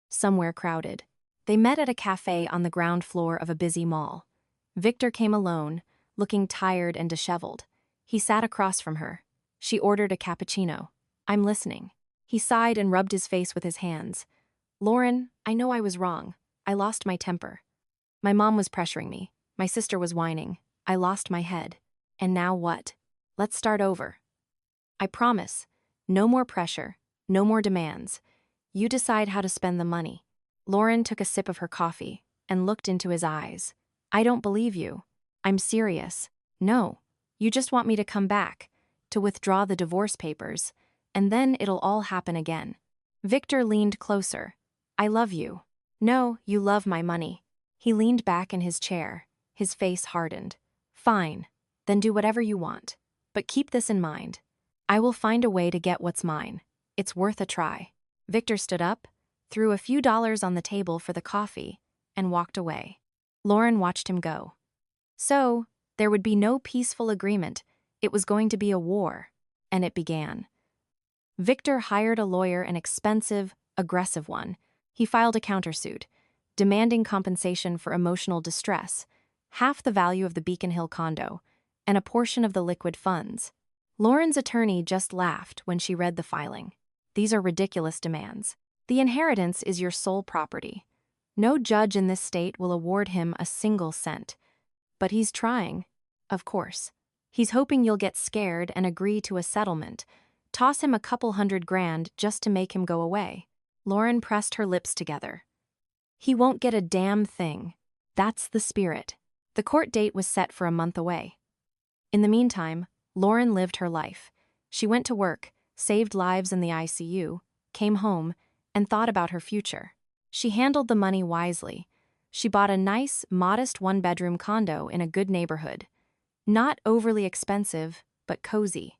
Somewhere crowded. They met at a cafe on the ground floor of a busy mall. Victor came alone, looking tired and disheveled. He sat across from her. She ordered a cappuccino. "I'm listening." He sighed and rubbed his face with his hands. "Lauren, I know I was wrong. I lost my temper. My mom was pressuring me. My sister was whining. I lost my head. And now what? Let's start over. I promise. No more pressure. No more demands. You decide how to spend the money." Lauren took a sip of her coffee and looked into his eyes. "I don't believe you. I'm serious." "No. You just want me to come back, to withdraw the divorce papers, and then it'll all happen again." Victor leaned closer. "I love you." "No, you love my money." He leaned back in his chair, his face hardened. "Fine. Then do whatever you want. But keep this in mind. I will find a way to get what's mine. It's worth a try." Victor stood up, threw a few dollars on the table for the coffee, and walked away. Lauren watched him go. So, there would be no peaceful agreement. It was going to be a war. And it began. Victor hired a lawyer, an expensive, aggressive one. He filed a countersuit, demanding compensation for emotional distress, half the value of the Beacon Hill condo, and a portion of the liquid funds. Lauren's attorney just laughed when she read the filing. "These are ridiculous demands. The inheritance is your sole property. No judge in this state will award him a single cent. But he's trying, of course. He's hoping you'll get scared and agree to a settlement. Toss him a couple $100,000 just to make him go away." Lauren pressed her lips together. "He won't get a damn thing. That's the spirit." The court date was set for a month away. In the meantime, Lauren lived her life. She went to work, saved lives in the ICU, came home, and thought about her future. She handled the money wisely. She bought a nice, modest one-bedroom condo in a good neighborhood. Not overly expensive, but cozy.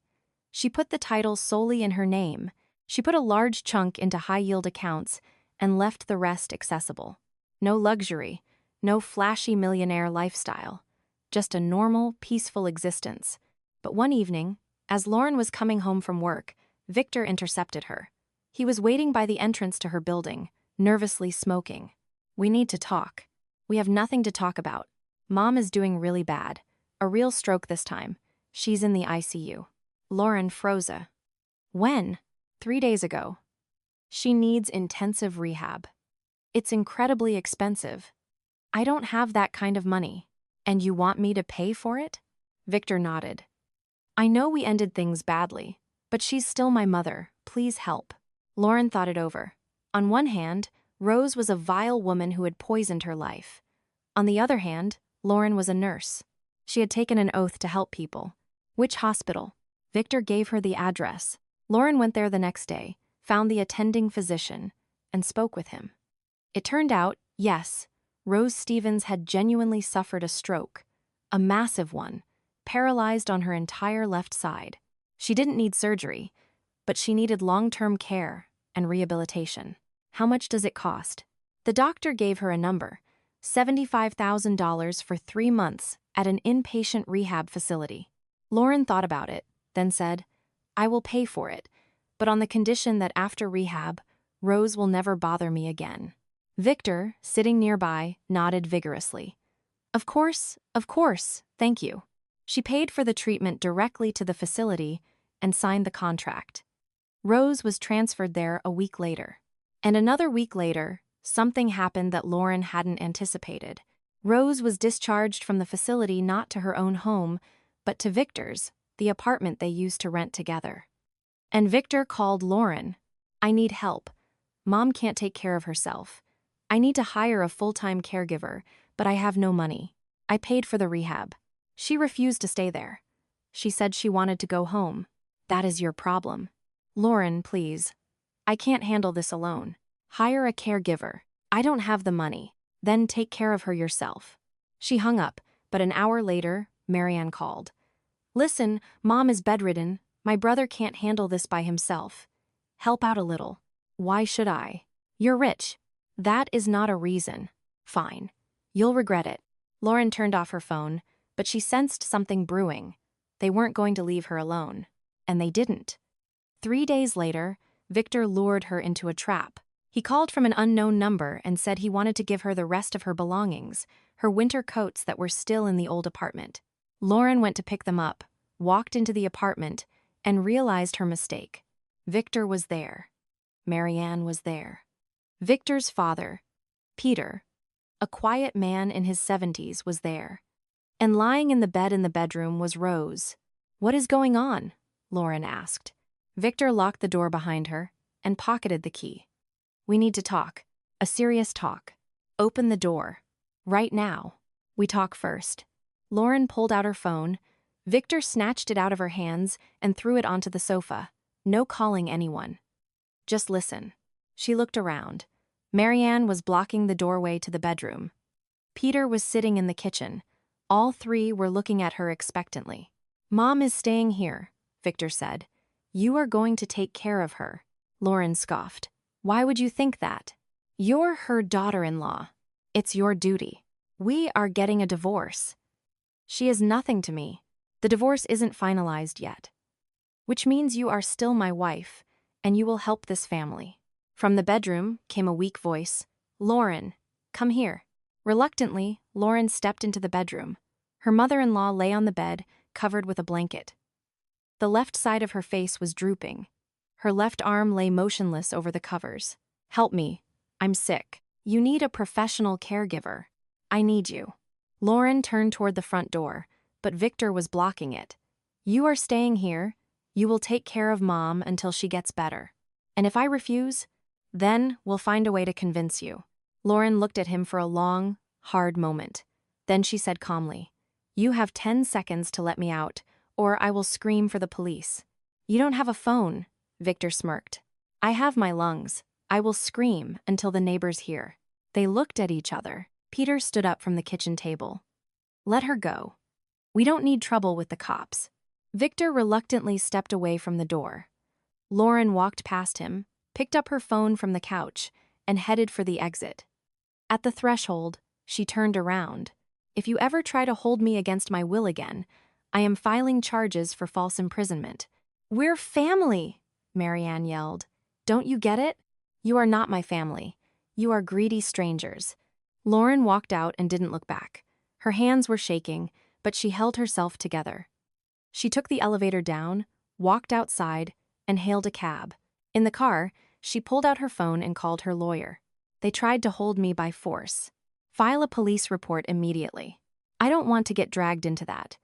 She put the title solely in her name. She put a large chunk into high-yield accounts and left the rest accessible. No luxury, no flashy millionaire lifestyle. Just a normal, peaceful existence. But one evening, as Lauren was coming home from work, Victor intercepted her. He was waiting by the entrance to her building, nervously smoking. "We need to talk. We have nothing to talk about. Mom is doing really bad. A real stroke this time. She's in the ICU." Lauren froze. "When?" "3 days ago. She needs intensive rehab. It's incredibly expensive. I don't have that kind of money. And you want me to pay for it?" Victor nodded. "I know we ended things badly, but she's still my mother. Please help." Lauren thought it over. On one hand, Rose was a vile woman who had poisoned her life. On the other hand, Lauren was a nurse. She had taken an oath to help people. Which hospital? Victor gave her the address. Lauren went there the next day, found the attending physician, and spoke with him. It turned out, yes, Rose Stevens had genuinely suffered a stroke, a massive one, paralyzed on her entire left side. She didn't need surgery, but she needed long-term care and rehabilitation. How much does it cost? The doctor gave her a number, $75,000 for 3 months at an inpatient rehab facility. Lauren thought about it, then said, "I will pay for it, but on the condition that after rehab, Rose will never bother me again." Victor, sitting nearby, nodded vigorously. Of course, thank you." She paid for the treatment directly to the facility and signed the contract. Rose was transferred there a week later. And another week later, something happened that Lauren hadn't anticipated. Rose was discharged from the facility not to her own home, but to Victor's, the apartment they used to rent together. And Victor called Lauren. "I need help. Mom can't take care of herself. I need to hire a full-time caregiver, but I have no money. I paid for the rehab." She refused to stay there. She said she wanted to go home. "That is your problem. Lauren, please. I can't handle this alone. Hire a caregiver. I don't have the money. Then take care of her yourself." She hung up, but an hour later, Marianne called. "Listen, Mom is bedridden. My brother can't handle this by himself. Help out a little." "Why should I? You're rich." "That is not a reason." "Fine. You'll regret it." Lauren turned off her phone, but she sensed something brewing. They weren't going to leave her alone. And they didn't. 3 days later, Victor lured her into a trap. He called from an unknown number and said he wanted to give her the rest of her belongings, her winter coats that were still in the old apartment. Lauren went to pick them up, walked into the apartment, and realized her mistake. Victor was there. Marianne was there. Victor's father, Peter, a quiet man in his 70s, was there. And lying in the bed in the bedroom was Rose. "What is going on?" Lauren asked. Victor locked the door behind her and pocketed the key. "We need to talk. A serious talk. Open the door. Right now. We talk first." Lauren pulled out her phone. Victor snatched it out of her hands and threw it onto the sofa. "No calling anyone. Just listen." She looked around. Marianne was blocking the doorway to the bedroom. Peter was sitting in the kitchen. All three were looking at her expectantly. "Mom is staying here," Victor said. "You are going to take care of her." Lauren scoffed. "Why would you think that? You're her daughter-in-law. It's your duty. We are getting a divorce. She is nothing to me. The divorce isn't finalized yet. Which means you are still my wife, and you will help this family." From the bedroom came a weak voice. "Lauren, come here." Reluctantly, Lauren stepped into the bedroom. Her mother-in-law lay on the bed, covered with a blanket. The left side of her face was drooping. Her left arm lay motionless over the covers. "Help me. I'm sick. You need a professional caregiver. I need you." Lauren turned toward the front door, but Victor was blocking it. "You are staying here. You will take care of Mom until she gets better. And if I refuse, then we'll find a way to convince you." Lauren looked at him for a long, hard moment. Then she said calmly, "You have 10 seconds to let me out, or I will scream for the police." "You don't have a phone," Victor smirked. "I have my lungs. I will scream until the neighbors hear." They looked at each other. Peter stood up from the kitchen table. "Let her go. We don't need trouble with the cops." Victor reluctantly stepped away from the door. Lauren walked past him, picked up her phone from the couch, and headed for the exit. At the threshold, she turned around. "If you ever try to hold me against my will again, I am filing charges for false imprisonment." "We're family," Marianne yelled. "Don't you get it? You are not my family. You are greedy strangers." Lauren walked out and didn't look back. Her hands were shaking, but she held herself together. She took the elevator down, walked outside, and hailed a cab. In the car, she pulled out her phone and called her lawyer. "They tried to hold me by force. File a police report immediately. I don't want to get dragged into that.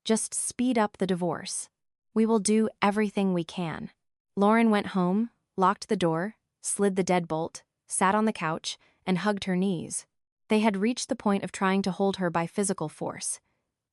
Just speed up the divorce. We will do everything we can." Lauren went home, locked the door, slid the deadbolt, sat on the couch, and hugged her knees. They had reached the point of trying to hold her by physical force.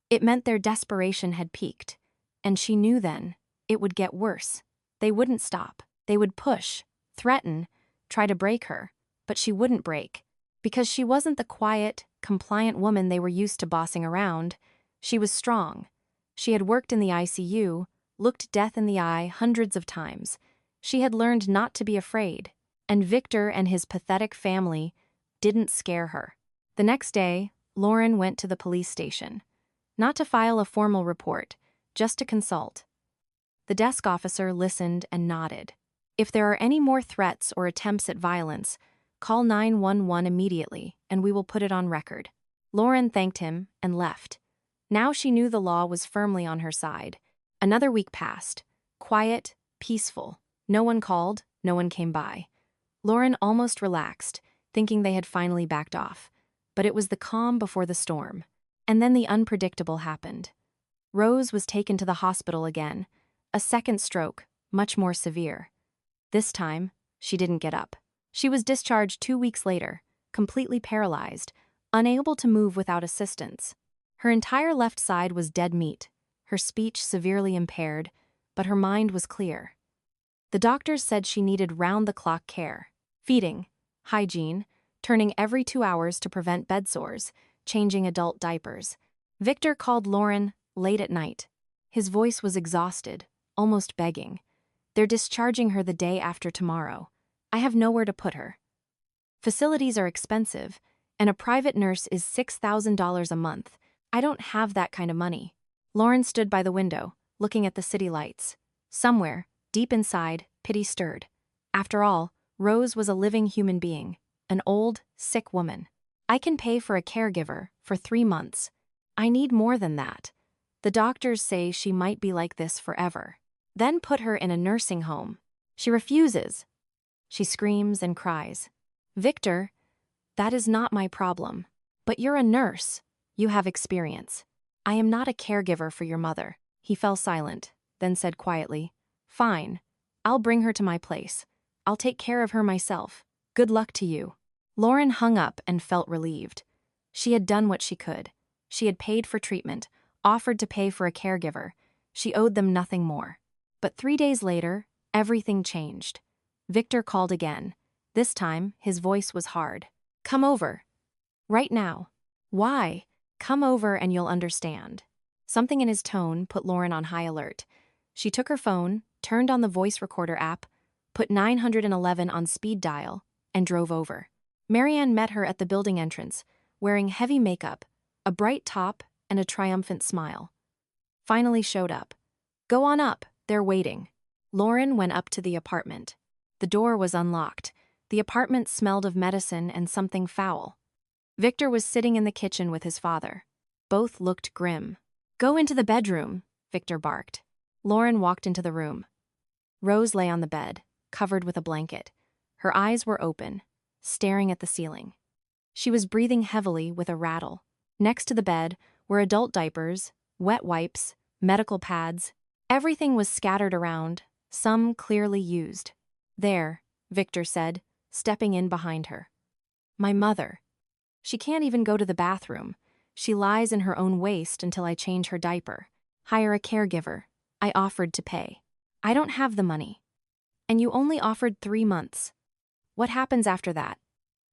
It meant their desperation had peaked, and she knew then it would get worse. They wouldn't stop. They would push, threaten, try to break her, but she wouldn't break. Because she wasn't the quiet, compliant woman they were used to bossing around. She was strong. She had worked in the ICU, looked death in the eye hundreds of times. She had learned not to be afraid, and Victor and his pathetic family didn't scare her. The next day, Lauren went to the police station. Not to file a formal report, just to consult. The desk officer listened and nodded. "If there are any more threats or attempts at violence, call 911 immediately, and we will put it on record." Lauren thanked him and left. Now she knew the law was firmly on her side. Another week passed. Quiet, peaceful. No one called, no one came by. Lauren almost relaxed, thinking they had finally backed off. But it was the calm before the storm. And then the unpredictable happened. Rose was taken to the hospital again. A second stroke, much more severe. This time, she didn't get up. She was discharged 2 weeks later, completely paralyzed, unable to move without assistance. Her entire left side was dead meat, her speech severely impaired, but her mind was clear. The doctors said she needed round-the-clock care, feeding, hygiene, turning every 2 hours to prevent bed sores, changing adult diapers. Victor called Lauren late at night. His voice was exhausted, almost begging. "They're discharging her the day after tomorrow. I have nowhere to put her. Facilities are expensive, and a private nurse is $6,000 a month. I don't have that kind of money." Lauren stood by the window, looking at the city lights. Somewhere, deep inside, pity stirred. After all, Rose was a living human being, an old, sick woman. "I can pay for a caregiver for 3 months. I need more than that. The doctors say she might be like this forever. Then put her in a nursing home. She refuses. She screams and cries. Victor, that is not my problem. But you're a nurse. You have experience. I am not a caregiver for your mother." He fell silent, then said quietly, "Fine. I'll bring her to my place. I'll take care of her myself. Good luck to you." Lauren hung up and felt relieved. She had done what she could. She had paid for treatment, offered to pay for a caregiver. She owed them nothing more. But 3 days later, everything changed. Victor called again. This time, his voice was hard. "Come over. Right now." "Why?" "Come over and you'll understand." Something in his tone put Lauren on high alert. She took her phone, turned on the voice recorder app, put 911 on speed dial, and drove over. Marianne met her at the building entrance, wearing heavy makeup, a bright top, and a triumphant smile. Finally showed up. "Go on up, they're waiting." Lauren went up to the apartment. The door was unlocked. The apartment smelled of medicine and something foul. Victor was sitting in the kitchen with his father. Both looked grim. "Go into the bedroom," Victor barked. Lauren walked into the room. Rose lay on the bed, covered with a blanket. Her eyes were open, staring at the ceiling. She was breathing heavily with a rattle. Next to the bed were adult diapers, wet wipes, medical pads. Everything was scattered around, some clearly used. "There," Victor said, stepping in behind her. "My mother. She can't even go to the bathroom. She lies in her own waste until I change her diaper. Hire a caregiver. I offered to pay. I don't have the money. And you only offered 3 months. What happens after that?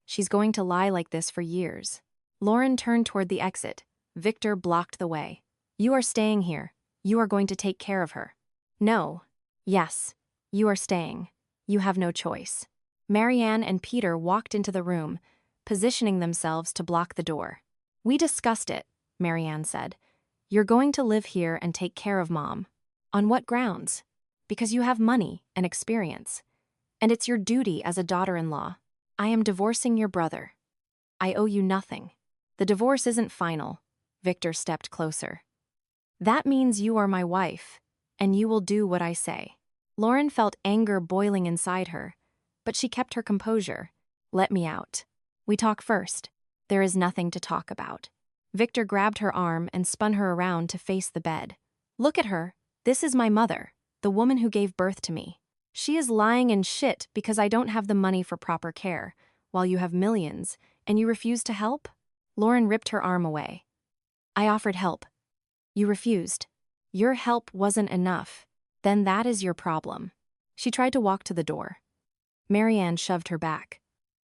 She's going to lie like this for years." Lauren turned toward the exit. Victor blocked the way. "You are staying here. You are going to take care of her." "No." "Yes. You are staying. You have no choice." Marianne and Peter walked into the room. positioning themselves to block the door. "We discussed it," Marianne said. "You're going to live here and take care of Mom." "On what grounds?" "Because you have money and experience. And it's your duty as a daughter-in-law. I am divorcing your brother. I owe you nothing." "The divorce isn't final." Victor stepped closer. "That means you are my wife, and you will do what I say." Lauren felt anger boiling inside her, but she kept her composure. "Let me out. We talk first." "There is nothing to talk about." Victor grabbed her arm and spun her around to face the bed. "Look at her. This is my mother, the woman who gave birth to me. She is lying in shit because I don't have the money for proper care, while you have millions, and you refuse to help?" Lauren ripped her arm away. "I offered help. You refused. Your help wasn't enough. Then that is your problem." She tried to walk to the door. Marianne shoved her back.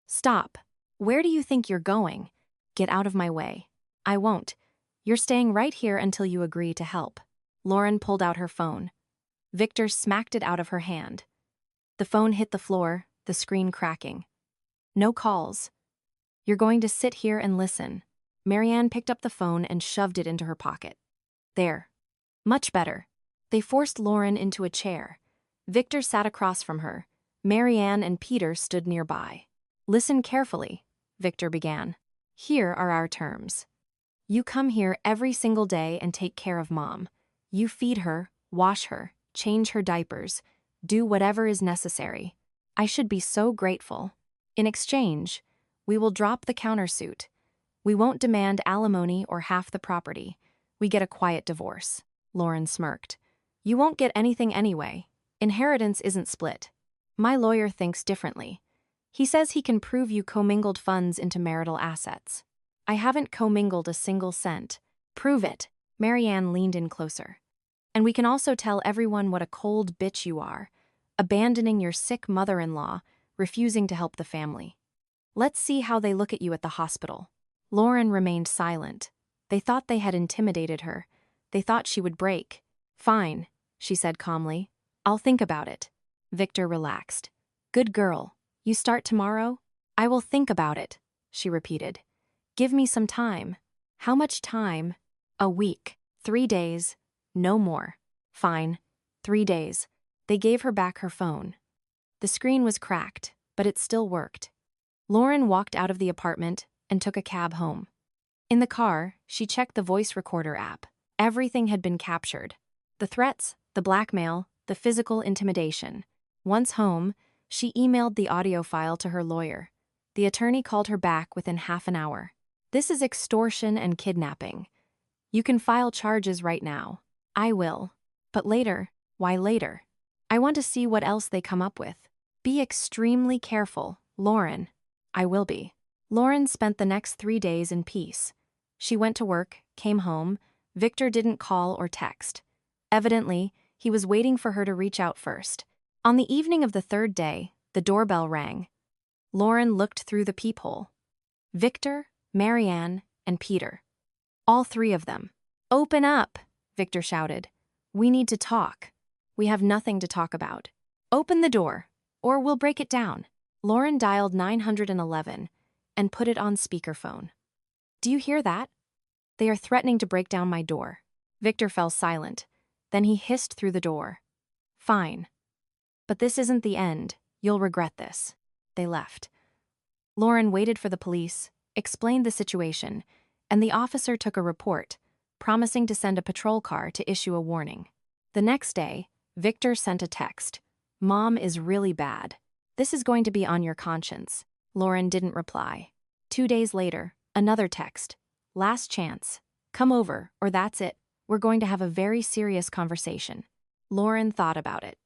"Stop. Where do you think you're going? Get out of my way." "I won't. You're staying right here until you agree to help." Lauren pulled out her phone. Victor smacked it out of her hand. The phone hit the floor, the screen cracking. "No calls. You're going to sit here and listen." Marianne picked up the phone and shoved it into her pocket. "There. Much better." They forced Lauren into a chair. Victor sat across from her. Marianne and Peter stood nearby. "Listen carefully," Victor began. "Here are our terms. You come here every single day and take care of Mom. You feed her, wash her, change her diapers, do whatever is necessary. I should be so grateful. In exchange, we will drop the countersuit. We won't demand alimony or half the property. We get a quiet divorce." Lauren smirked. "You won't get anything anyway. Inheritance isn't split. My lawyer thinks differently. He says he can prove you commingled funds into marital assets. I haven't commingled a single cent." "Prove it." Marianne leaned in closer. "And we can also tell everyone what a cold bitch you are, abandoning your sick mother-in-law, refusing to help the family. Let's see how they look at you at the hospital." Lauren remained silent. They thought they had intimidated her. They thought she would break. "Fine," she said calmly. "I'll think about it." Victor relaxed. "Good girl. You start tomorrow?" "I will think about it," she repeated. "Give me some time." "How much time?" "A week. 3 days. No more." "Fine. 3 days." They gave her back her phone. The screen was cracked, but it still worked. Lauren walked out of the apartment and took a cab home. In the car, she checked the voice recorder app. Everything had been captured. The threats, the blackmail, the physical intimidation. Once home, she emailed the audio file to her lawyer. The attorney called her back within half an hour. "This is extortion and kidnapping. You can file charges right now." "I will. But later." "Why later?" "I want to see what else they come up with." "Be extremely careful, Lauren." "I will be." Lauren spent the next 3 days in peace. She went to work, came home. Victor didn't call or text. Evidently, he was waiting for her to reach out first. On the evening of the 3rd day, the doorbell rang. Lauren looked through the peephole. Victor, Marianne, and Peter. All 3 of them. "Open up," Victor shouted. "We need to talk. We have nothing to talk about. Open the door, or we'll break it down." Lauren dialed 911 and put it on speakerphone. "Do you hear that? They are threatening to break down my door." Victor fell silent. Then he hissed through the door. "Fine. But this isn't the end. You'll regret this." They left. Lauren waited for the police, explained the situation, and the officer took a report, promising to send a patrol car to issue a warning. The next day, Victor sent a text. "Mom is really bad. This is going to be on your conscience." Lauren didn't reply. 2 days later, another text. "Last chance. Come over, or that's it. We're going to have a very serious conversation." Lauren thought about it.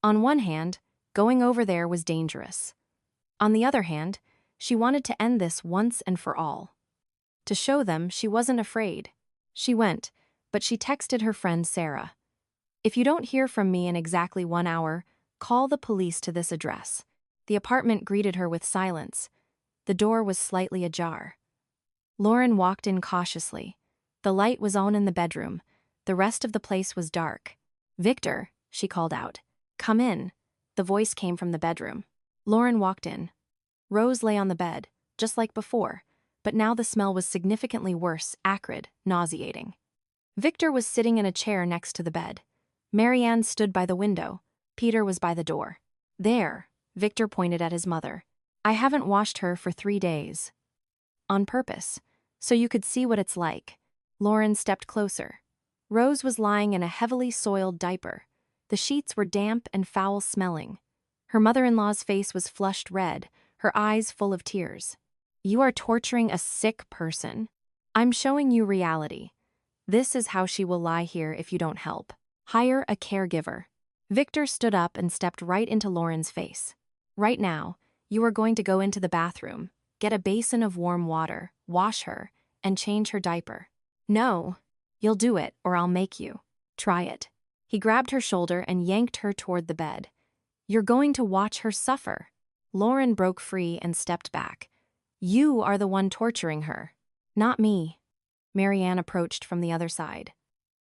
On one hand, going over there was dangerous. On the other hand, she wanted to end this once and for all. To show them she wasn't afraid. She went, but she texted her friend Sarah. "If you don't hear from me in exactly 1 hour, call the police to this address." The apartment greeted her with silence. The door was slightly ajar. Lauren walked in cautiously. The light was on in the bedroom. The rest of the place was dark. "Victor," she called out. "Come in." The voice came from the bedroom. Lauren walked in. Rose lay on the bed, just like before, but now the smell was significantly worse, acrid, nauseating. Victor was sitting in a chair next to the bed. Marianne stood by the window. Peter was by the door. There, Victor pointed at his mother. I haven't washed her for 3 days. On purpose, so you could see what it's like. Lauren stepped closer. Rose was lying in a heavily soiled diaper. The sheets were damp and foul-smelling. Her mother-in-law's face was flushed red, her eyes full of tears. You are torturing a sick person. I'm showing you reality. This is how she will lie here if you don't help. Hire a caregiver. Victor stood up and stepped right into Lauren's face. Right now, you are going to go into the bathroom, get a basin of warm water, wash her, and change her diaper. No, you'll do it or I'll make you. Try it. He grabbed her shoulder and yanked her toward the bed. You're going to watch her suffer. Lauren broke free and stepped back. You are the one torturing her, not me. Marianne approached from the other side.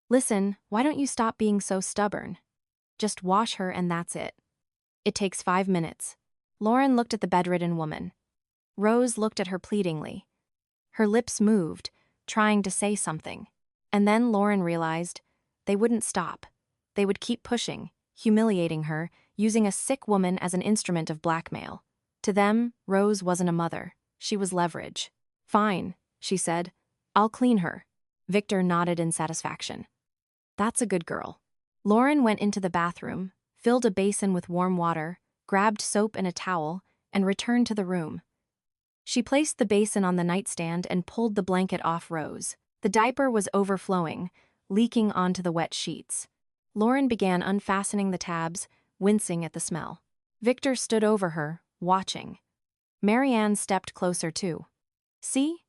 Listen, why don't you stop being so stubborn? Just wash her and that's it. It takes 5 minutes. Lauren looked at the bedridden woman. Rose looked at her pleadingly. Her lips moved, trying to say something. And then Lauren realized they wouldn't stop. They would keep pushing, humiliating her, using a sick woman as an instrument of blackmail. To them, Rose wasn't a mother. She was leverage. Fine, she said. I'll clean her. Victor nodded in satisfaction. That's a good girl. Lauren went into the bathroom, filled a basin with warm water, grabbed soap and a towel, and returned to the room. She placed the basin on the nightstand and pulled the blanket off Rose. The diaper was overflowing, leaking onto the wet sheets. Lauren began unfastening the tabs, wincing at the smell. Victor stood over her, watching. Marianne stepped closer too. See?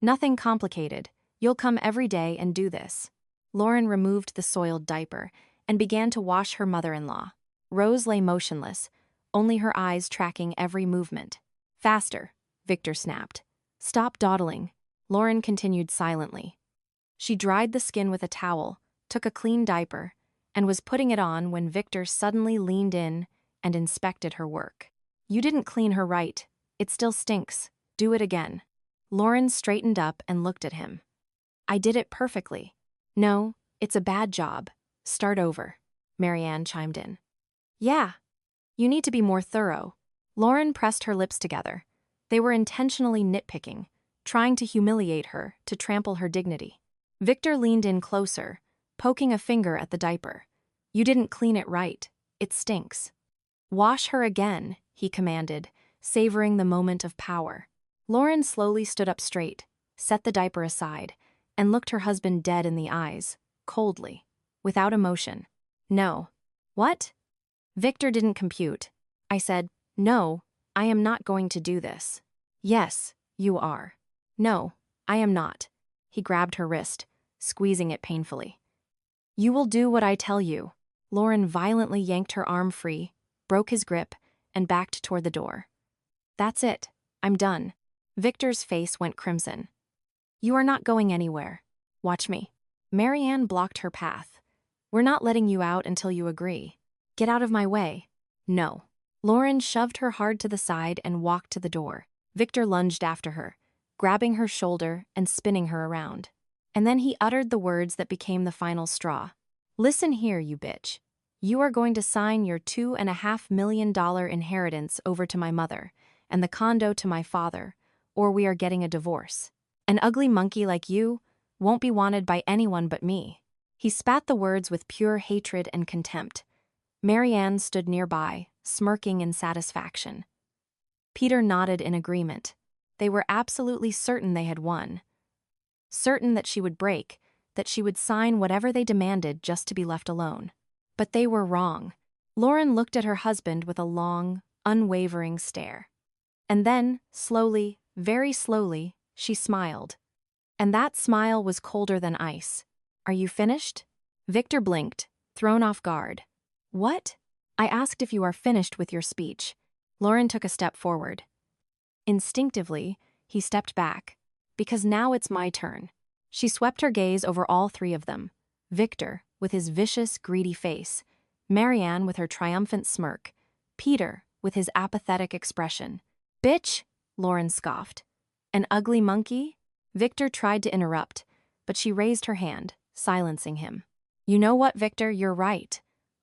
Nothing complicated. You'll come every day and do this. Lauren removed the soiled diaper and began to wash her mother-in-law. Rose lay motionless, only her eyes tracking every movement. Faster, Victor snapped. Stop dawdling. Lauren continued silently. She dried the skin with a towel, took a clean diaper, and was putting it on when Victor suddenly leaned in and inspected her work. You didn't clean her right. It still stinks. Do it again. Lauren straightened up and looked at him. I did it perfectly. No, it's a bad job. Start over. Marianne chimed in. Yeah. You need to be more thorough. Lauren pressed her lips together. They were intentionally nitpicking, trying to humiliate her, to trample her dignity. Victor leaned in closer, poking a finger at the diaper. You didn't clean it right. It stinks. Wash her again, he commanded, savoring the moment of power. Lauren slowly stood up straight, set the diaper aside, and looked her husband dead in the eyes, coldly, without emotion. No. What? Victor didn't compute. I said, no, I am not going to do this. Yes, you are. No, I am not. He grabbed her wrist, squeezing it painfully. You will do what I tell you. Lauren violently yanked her arm free, broke his grip, and backed toward the door. That's it. I'm done. Victor's face went crimson. You are not going anywhere. Watch me. Marianne blocked her path. We're not letting you out until you agree. Get out of my way. No. Lauren shoved her hard to the side and walked to the door. Victor lunged after her, grabbing her shoulder and spinning her around. And then he uttered the words that became the final straw. Listen here, you bitch. You are going to sign your $2.5 million inheritance over to my mother, and the condo to my father, or we are getting a divorce. An ugly monkey like you won't be wanted by anyone but me. He spat the words with pure hatred and contempt. Marianne stood nearby, smirking in satisfaction. Peter nodded in agreement. They were absolutely certain they had won. Certain that she would break, that she would sign whatever they demanded just to be left alone. But they were wrong. Lauren looked at her husband with a long, unwavering stare. And then, slowly, very slowly, she smiled. And that smile was colder than ice. Are you finished? Victor blinked, thrown off guard. What? I asked if you are finished with your speech. Lauren took a step forward. Instinctively, he stepped back. Because now it's my turn. She swept her gaze over all three of them. Victor, with his vicious, greedy face. Marianne with her triumphant smirk. Peter, with his apathetic expression. Bitch, Lauren scoffed. An ugly monkey? Victor tried to interrupt, but she raised her hand, silencing him. You know what, Victor, you're right.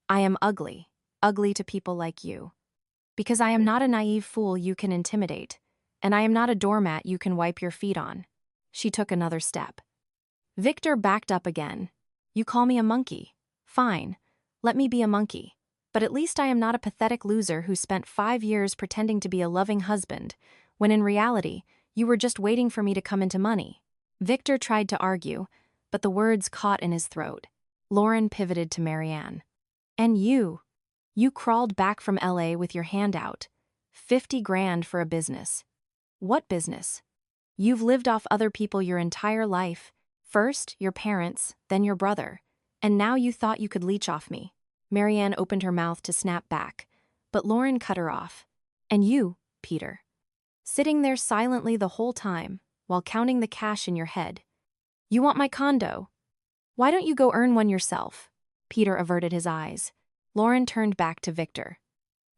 I am ugly. Ugly to people like you. Because I am not a naive fool you can intimidate, and I am not a doormat you can wipe your feet on. She took another step. Victor backed up again. You call me a monkey. Fine. Let me be a monkey. But at least I am not a pathetic loser who spent 5 years pretending to be a loving husband, when in reality, you were just waiting for me to come into money. Victor tried to argue, but the words caught in his throat. Lauren pivoted to Marianne. And you crawled back from LA with your hand out. 50 grand for a business. What business? You've lived off other people your entire life. First, your parents, then your brother. And now you thought you could leech off me. Marianne opened her mouth to snap back, but Lauren cut her off. And you, Peter. Sitting there silently the whole time, while counting the cash in your head. You want my condo? Why don't you go earn one yourself? Peter averted his eyes. Lauren turned back to Victor.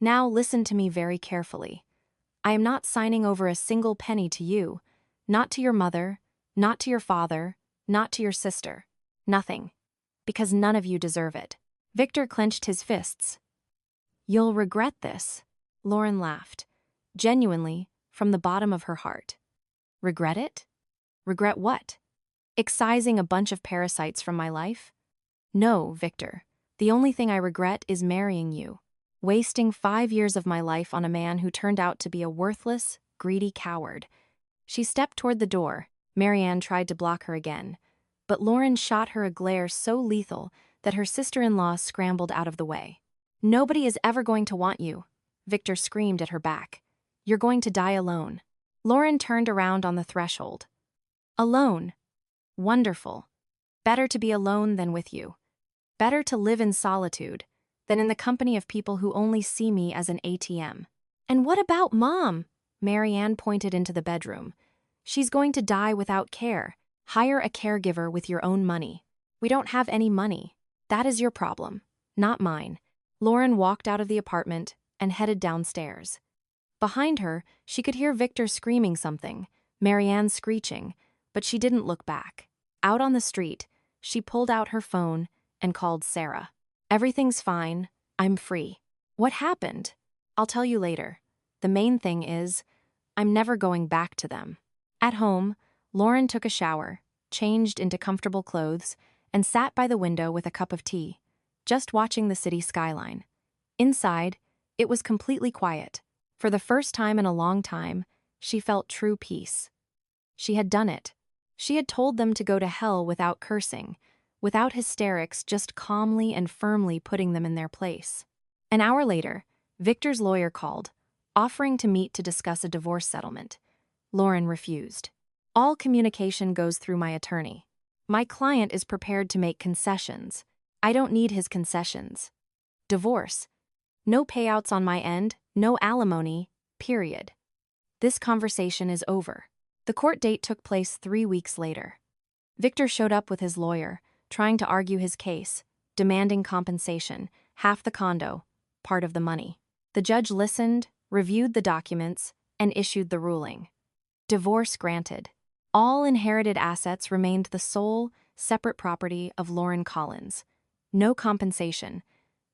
Now listen to me very carefully. I am not signing over a single penny to you, not to your mother, not to your father, not to your sister. Nothing. Because none of you deserve it. Victor clenched his fists. You'll regret this. Lauren laughed, genuinely, from the bottom of her heart. Regret it? Regret what? Excising a bunch of parasites from my life? No, Victor. The only thing I regret is marrying you. Wasting 5 years of my life on a man who turned out to be a worthless, greedy coward. She stepped toward the door. Marianne tried to block her again, but Lauren shot her a glare so lethal that her sister-in-law scrambled out of the way. Nobody is ever going to want you, Victor screamed at her back. You're going to die alone. Lauren turned around on the threshold. Alone. Wonderful. Better to be alone than with you. Better to live in solitude than in the company of people who only see me as an ATM. And what about Mom? Marianne pointed into the bedroom. She's going to die without care. Hire a caregiver with your own money. We don't have any money. That is your problem, not mine. Lauren walked out of the apartment and headed downstairs. Behind her, she could hear Victor screaming something, Marianne screeching, but she didn't look back. Out on the street, she pulled out her phone and called Sarah. Everything's fine. I'm free. What happened? I'll tell you later. The main thing is, I'm never going back to them. At home, Lauren took a shower, changed into comfortable clothes, and sat by the window with a cup of tea, just watching the city skyline. Inside, it was completely quiet. For the first time in a long time, she felt true peace. She had done it. She had told them to go to hell without cursing, without hysterics, just calmly and firmly putting them in their place. An hour later, Victor's lawyer called, offering to meet to discuss a divorce settlement. Lauren refused. All communication goes through my attorney. My client is prepared to make concessions. I don't need his concessions. Divorce. No payouts on my end, no alimony, period. This conversation is over. The court date took place 3 weeks later. Victor showed up with his lawyer, trying to argue his case, demanding compensation, half the condo, part of the money. The judge listened, reviewed the documents, and issued the ruling. Divorce granted. All inherited assets remained the sole, separate property of Lauren Collins. No compensation.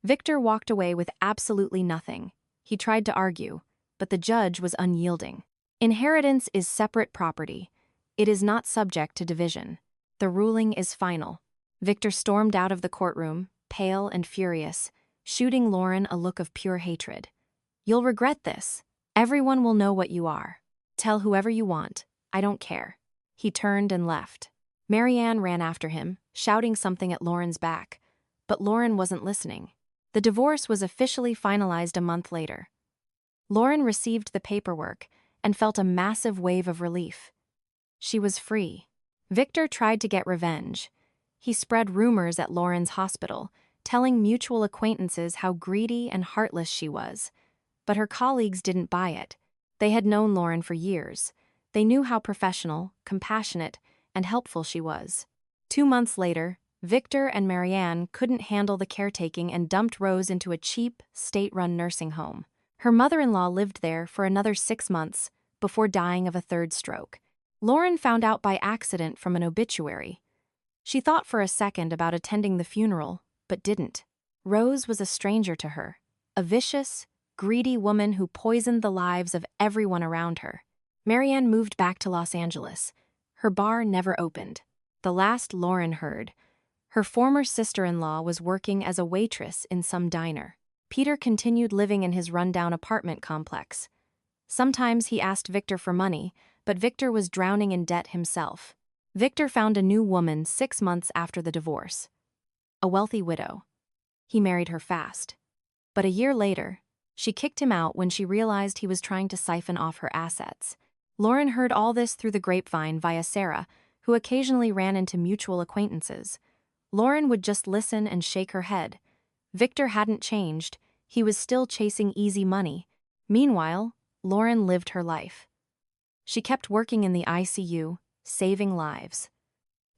Victor walked away with absolutely nothing. He tried to argue, but the judge was unyielding. Inheritance is separate property. It is not subject to division. The ruling is final. Victor stormed out of the courtroom, pale and furious, shooting Lauren a look of pure hatred. You'll regret this. Everyone will know what you are. Tell whoever you want. I don't care. He turned and left. Marianne ran after him, shouting something at Lauren's back, but Lauren wasn't listening. The divorce was officially finalized a month later. Lauren received the paperwork and felt a massive wave of relief. She was free. Victor tried to get revenge. He spread rumors at Lauren's hospital, telling mutual acquaintances how greedy and heartless she was. But her colleagues didn't buy it. They had known Lauren for years. They knew how professional, compassionate, and helpful she was. 2 months later, Victor and Marianne couldn't handle the caretaking and dumped Rose into a cheap, state-run nursing home. Her mother-in-law lived there for another 6 months before dying of a third stroke. Lauren found out by accident from an obituary. She thought for a second about attending the funeral, but didn't. Rose was a stranger to her, a vicious, greedy woman who poisoned the lives of everyone around her. Marianne moved back to Los Angeles. Her bar never opened. The last Lauren heard, her former sister-in-law was working as a waitress in some diner. Peter continued living in his rundown apartment complex. Sometimes he asked Victor for money, but Victor was drowning in debt himself. Victor found a new woman 6 months after the divorce. A wealthy widow. He married her fast. But a year later, she kicked him out when she realized he was trying to siphon off her assets. Lauren heard all this through the grapevine via Sarah, who occasionally ran into mutual acquaintances. Lauren would just listen and shake her head. Victor hadn't changed. He was still chasing easy money. Meanwhile, Lauren lived her life. She kept working in the ICU, saving lives.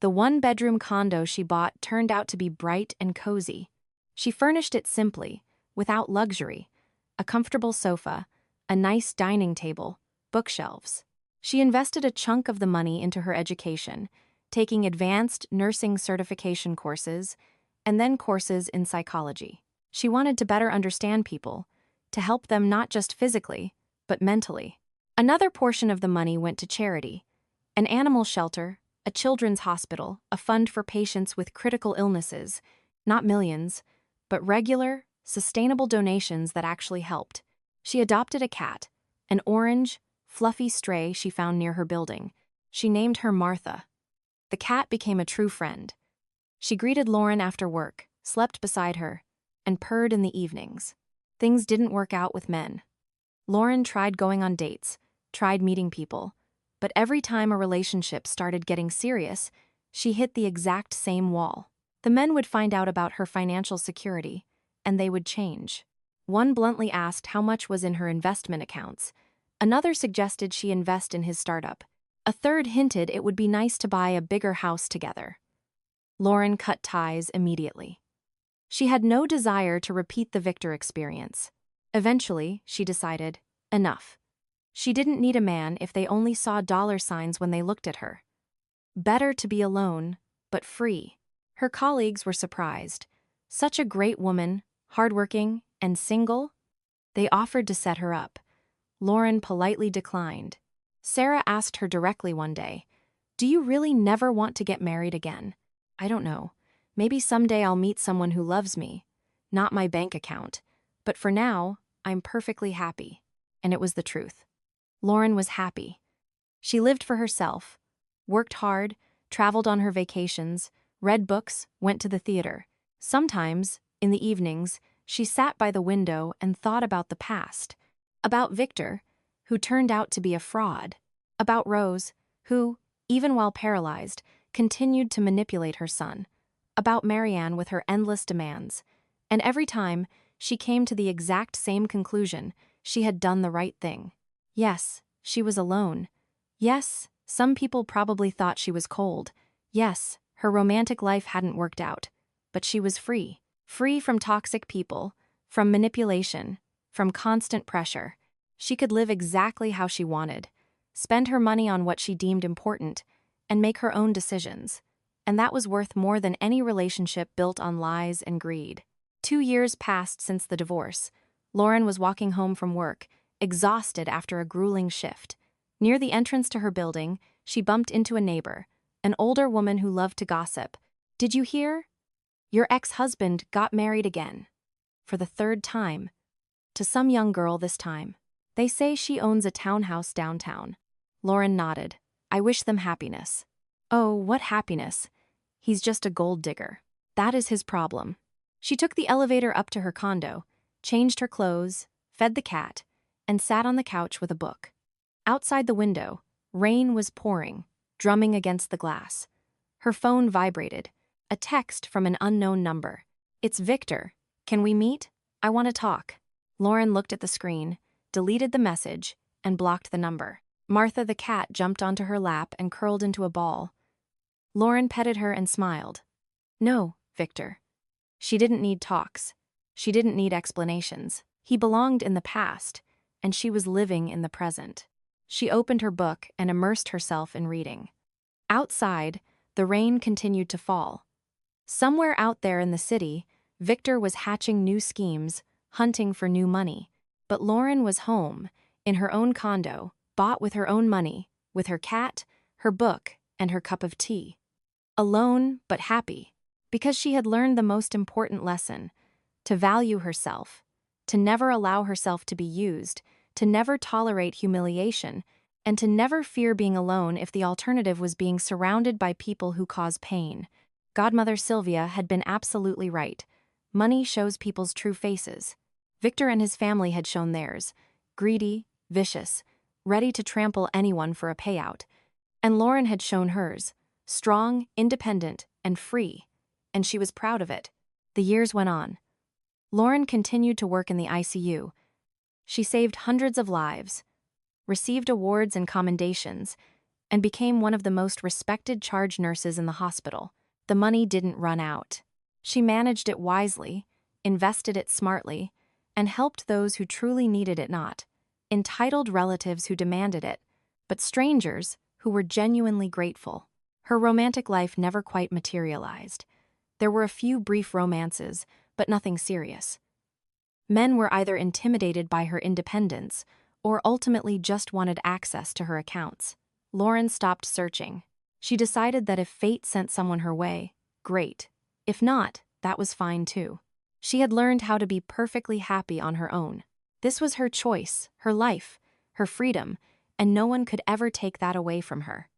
The one-bedroom condo she bought turned out to be bright and cozy. She furnished it simply, without luxury. A comfortable sofa, a nice dining table, bookshelves. She invested a chunk of the money into her education, taking advanced nursing certification courses, and then courses in psychology. She wanted to better understand people, to help them not just physically, but mentally. Another portion of the money went to charity, an animal shelter, a children's hospital, a fund for patients with critical illnesses, not millions, but regular, sustainable donations that actually helped. She adopted a cat, an orange, fluffy stray she found near her building. She named her Martha. The cat became a true friend. She greeted Lauren after work, slept beside her, and purred in the evenings. Things didn't work out with men. Lauren tried going on dates, tried meeting people, but every time a relationship started getting serious, she hit the exact same wall. The men would find out about her financial security, and they would change. One bluntly asked how much was in her investment accounts. Another suggested she invest in his startup. A third hinted it would be nice to buy a bigger house together. Lauren cut ties immediately. She had no desire to repeat the Victor experience. Eventually, she decided, enough. She didn't need a man if they only saw dollar signs when they looked at her. Better to be alone, but free. Her colleagues were surprised. Such a great woman, hardworking, and single. They offered to set her up. Lauren politely declined. Sarah asked her directly one day, "Do you really never want to get married again?" "I don't know. Maybe someday I'll meet someone who loves me. Not my bank account. But for now, I'm perfectly happy." And it was the truth. Lauren was happy. She lived for herself, worked hard, traveled on her vacations, read books, went to the theater. Sometimes, in the evenings, she sat by the window and thought about the past. About Victor, who turned out to be a fraud. About Rose, who, even while paralyzed, continued to manipulate her son. About Marianne with her endless demands. And every time, she came to the exact same conclusion: she had done the right thing. Yes, she was alone. Yes, some people probably thought she was cold. Yes, her romantic life hadn't worked out. But she was free. Free from toxic people, from manipulation, from constant pressure. She could live exactly how she wanted, spend her money on what she deemed important, and make her own decisions. And that was worth more than any relationship built on lies and greed. 2 years passed since the divorce. Lauren was walking home from work, exhausted after a grueling shift. Near the entrance to her building, she bumped into a neighbor, an older woman who loved to gossip. "Did you hear? Your ex-husband got married again. For the 3rd time. To some young girl this time. They say she owns a townhouse downtown." Lauren nodded. "I wish them happiness." "Oh, what happiness? He's just a gold digger. That is his problem." She took the elevator up to her condo, changed her clothes, fed the cat, and sat on the couch with a book. Outside the window, rain was pouring, drumming against the glass. Her phone vibrated. A text from an unknown number. "It's Victor. Can we meet? I want to talk." Lauren looked at the screen, deleted the message, and blocked the number. Martha the cat jumped onto her lap and curled into a ball. Lauren petted her and smiled. No, Victor. She didn't need talks. She didn't need explanations. He belonged in the past, and she was living in the present. She opened her book and immersed herself in reading. Outside, the rain continued to fall. Somewhere out there in the city, Victor was hatching new schemes, hunting for new money. But Lauren was home, in her own condo, bought with her own money, with her cat, her book, and her cup of tea. Alone, but happy, because she had learned the most important lesson: to value herself, to never allow herself to be used, to never tolerate humiliation, and to never fear being alone if the alternative was being surrounded by people who cause pain. Godmother Sylvia had been absolutely right. Money shows people's true faces. Victor and his family had shown theirs: greedy, vicious, ready to trample anyone for a payout. And Lauren had shown hers: strong, independent, and free. And she was proud of it. The years went on. Lauren continued to work in the ICU. She saved hundreds of lives, received awards and commendations, and became one of the most respected charge nurses in the hospital. The money didn't run out. She managed it wisely, invested it smartly, and helped those who truly needed it, not entitled relatives who demanded it, but strangers who were genuinely grateful. Her romantic life never quite materialized. There were a few brief romances, but nothing serious. Men were either intimidated by her independence or ultimately just wanted access to her accounts. Lauren stopped searching. She decided that if fate sent someone her way, great. If not, that was fine too. She had learned how to be perfectly happy on her own. This was her choice, her life, her freedom, and no one could ever take that away from her.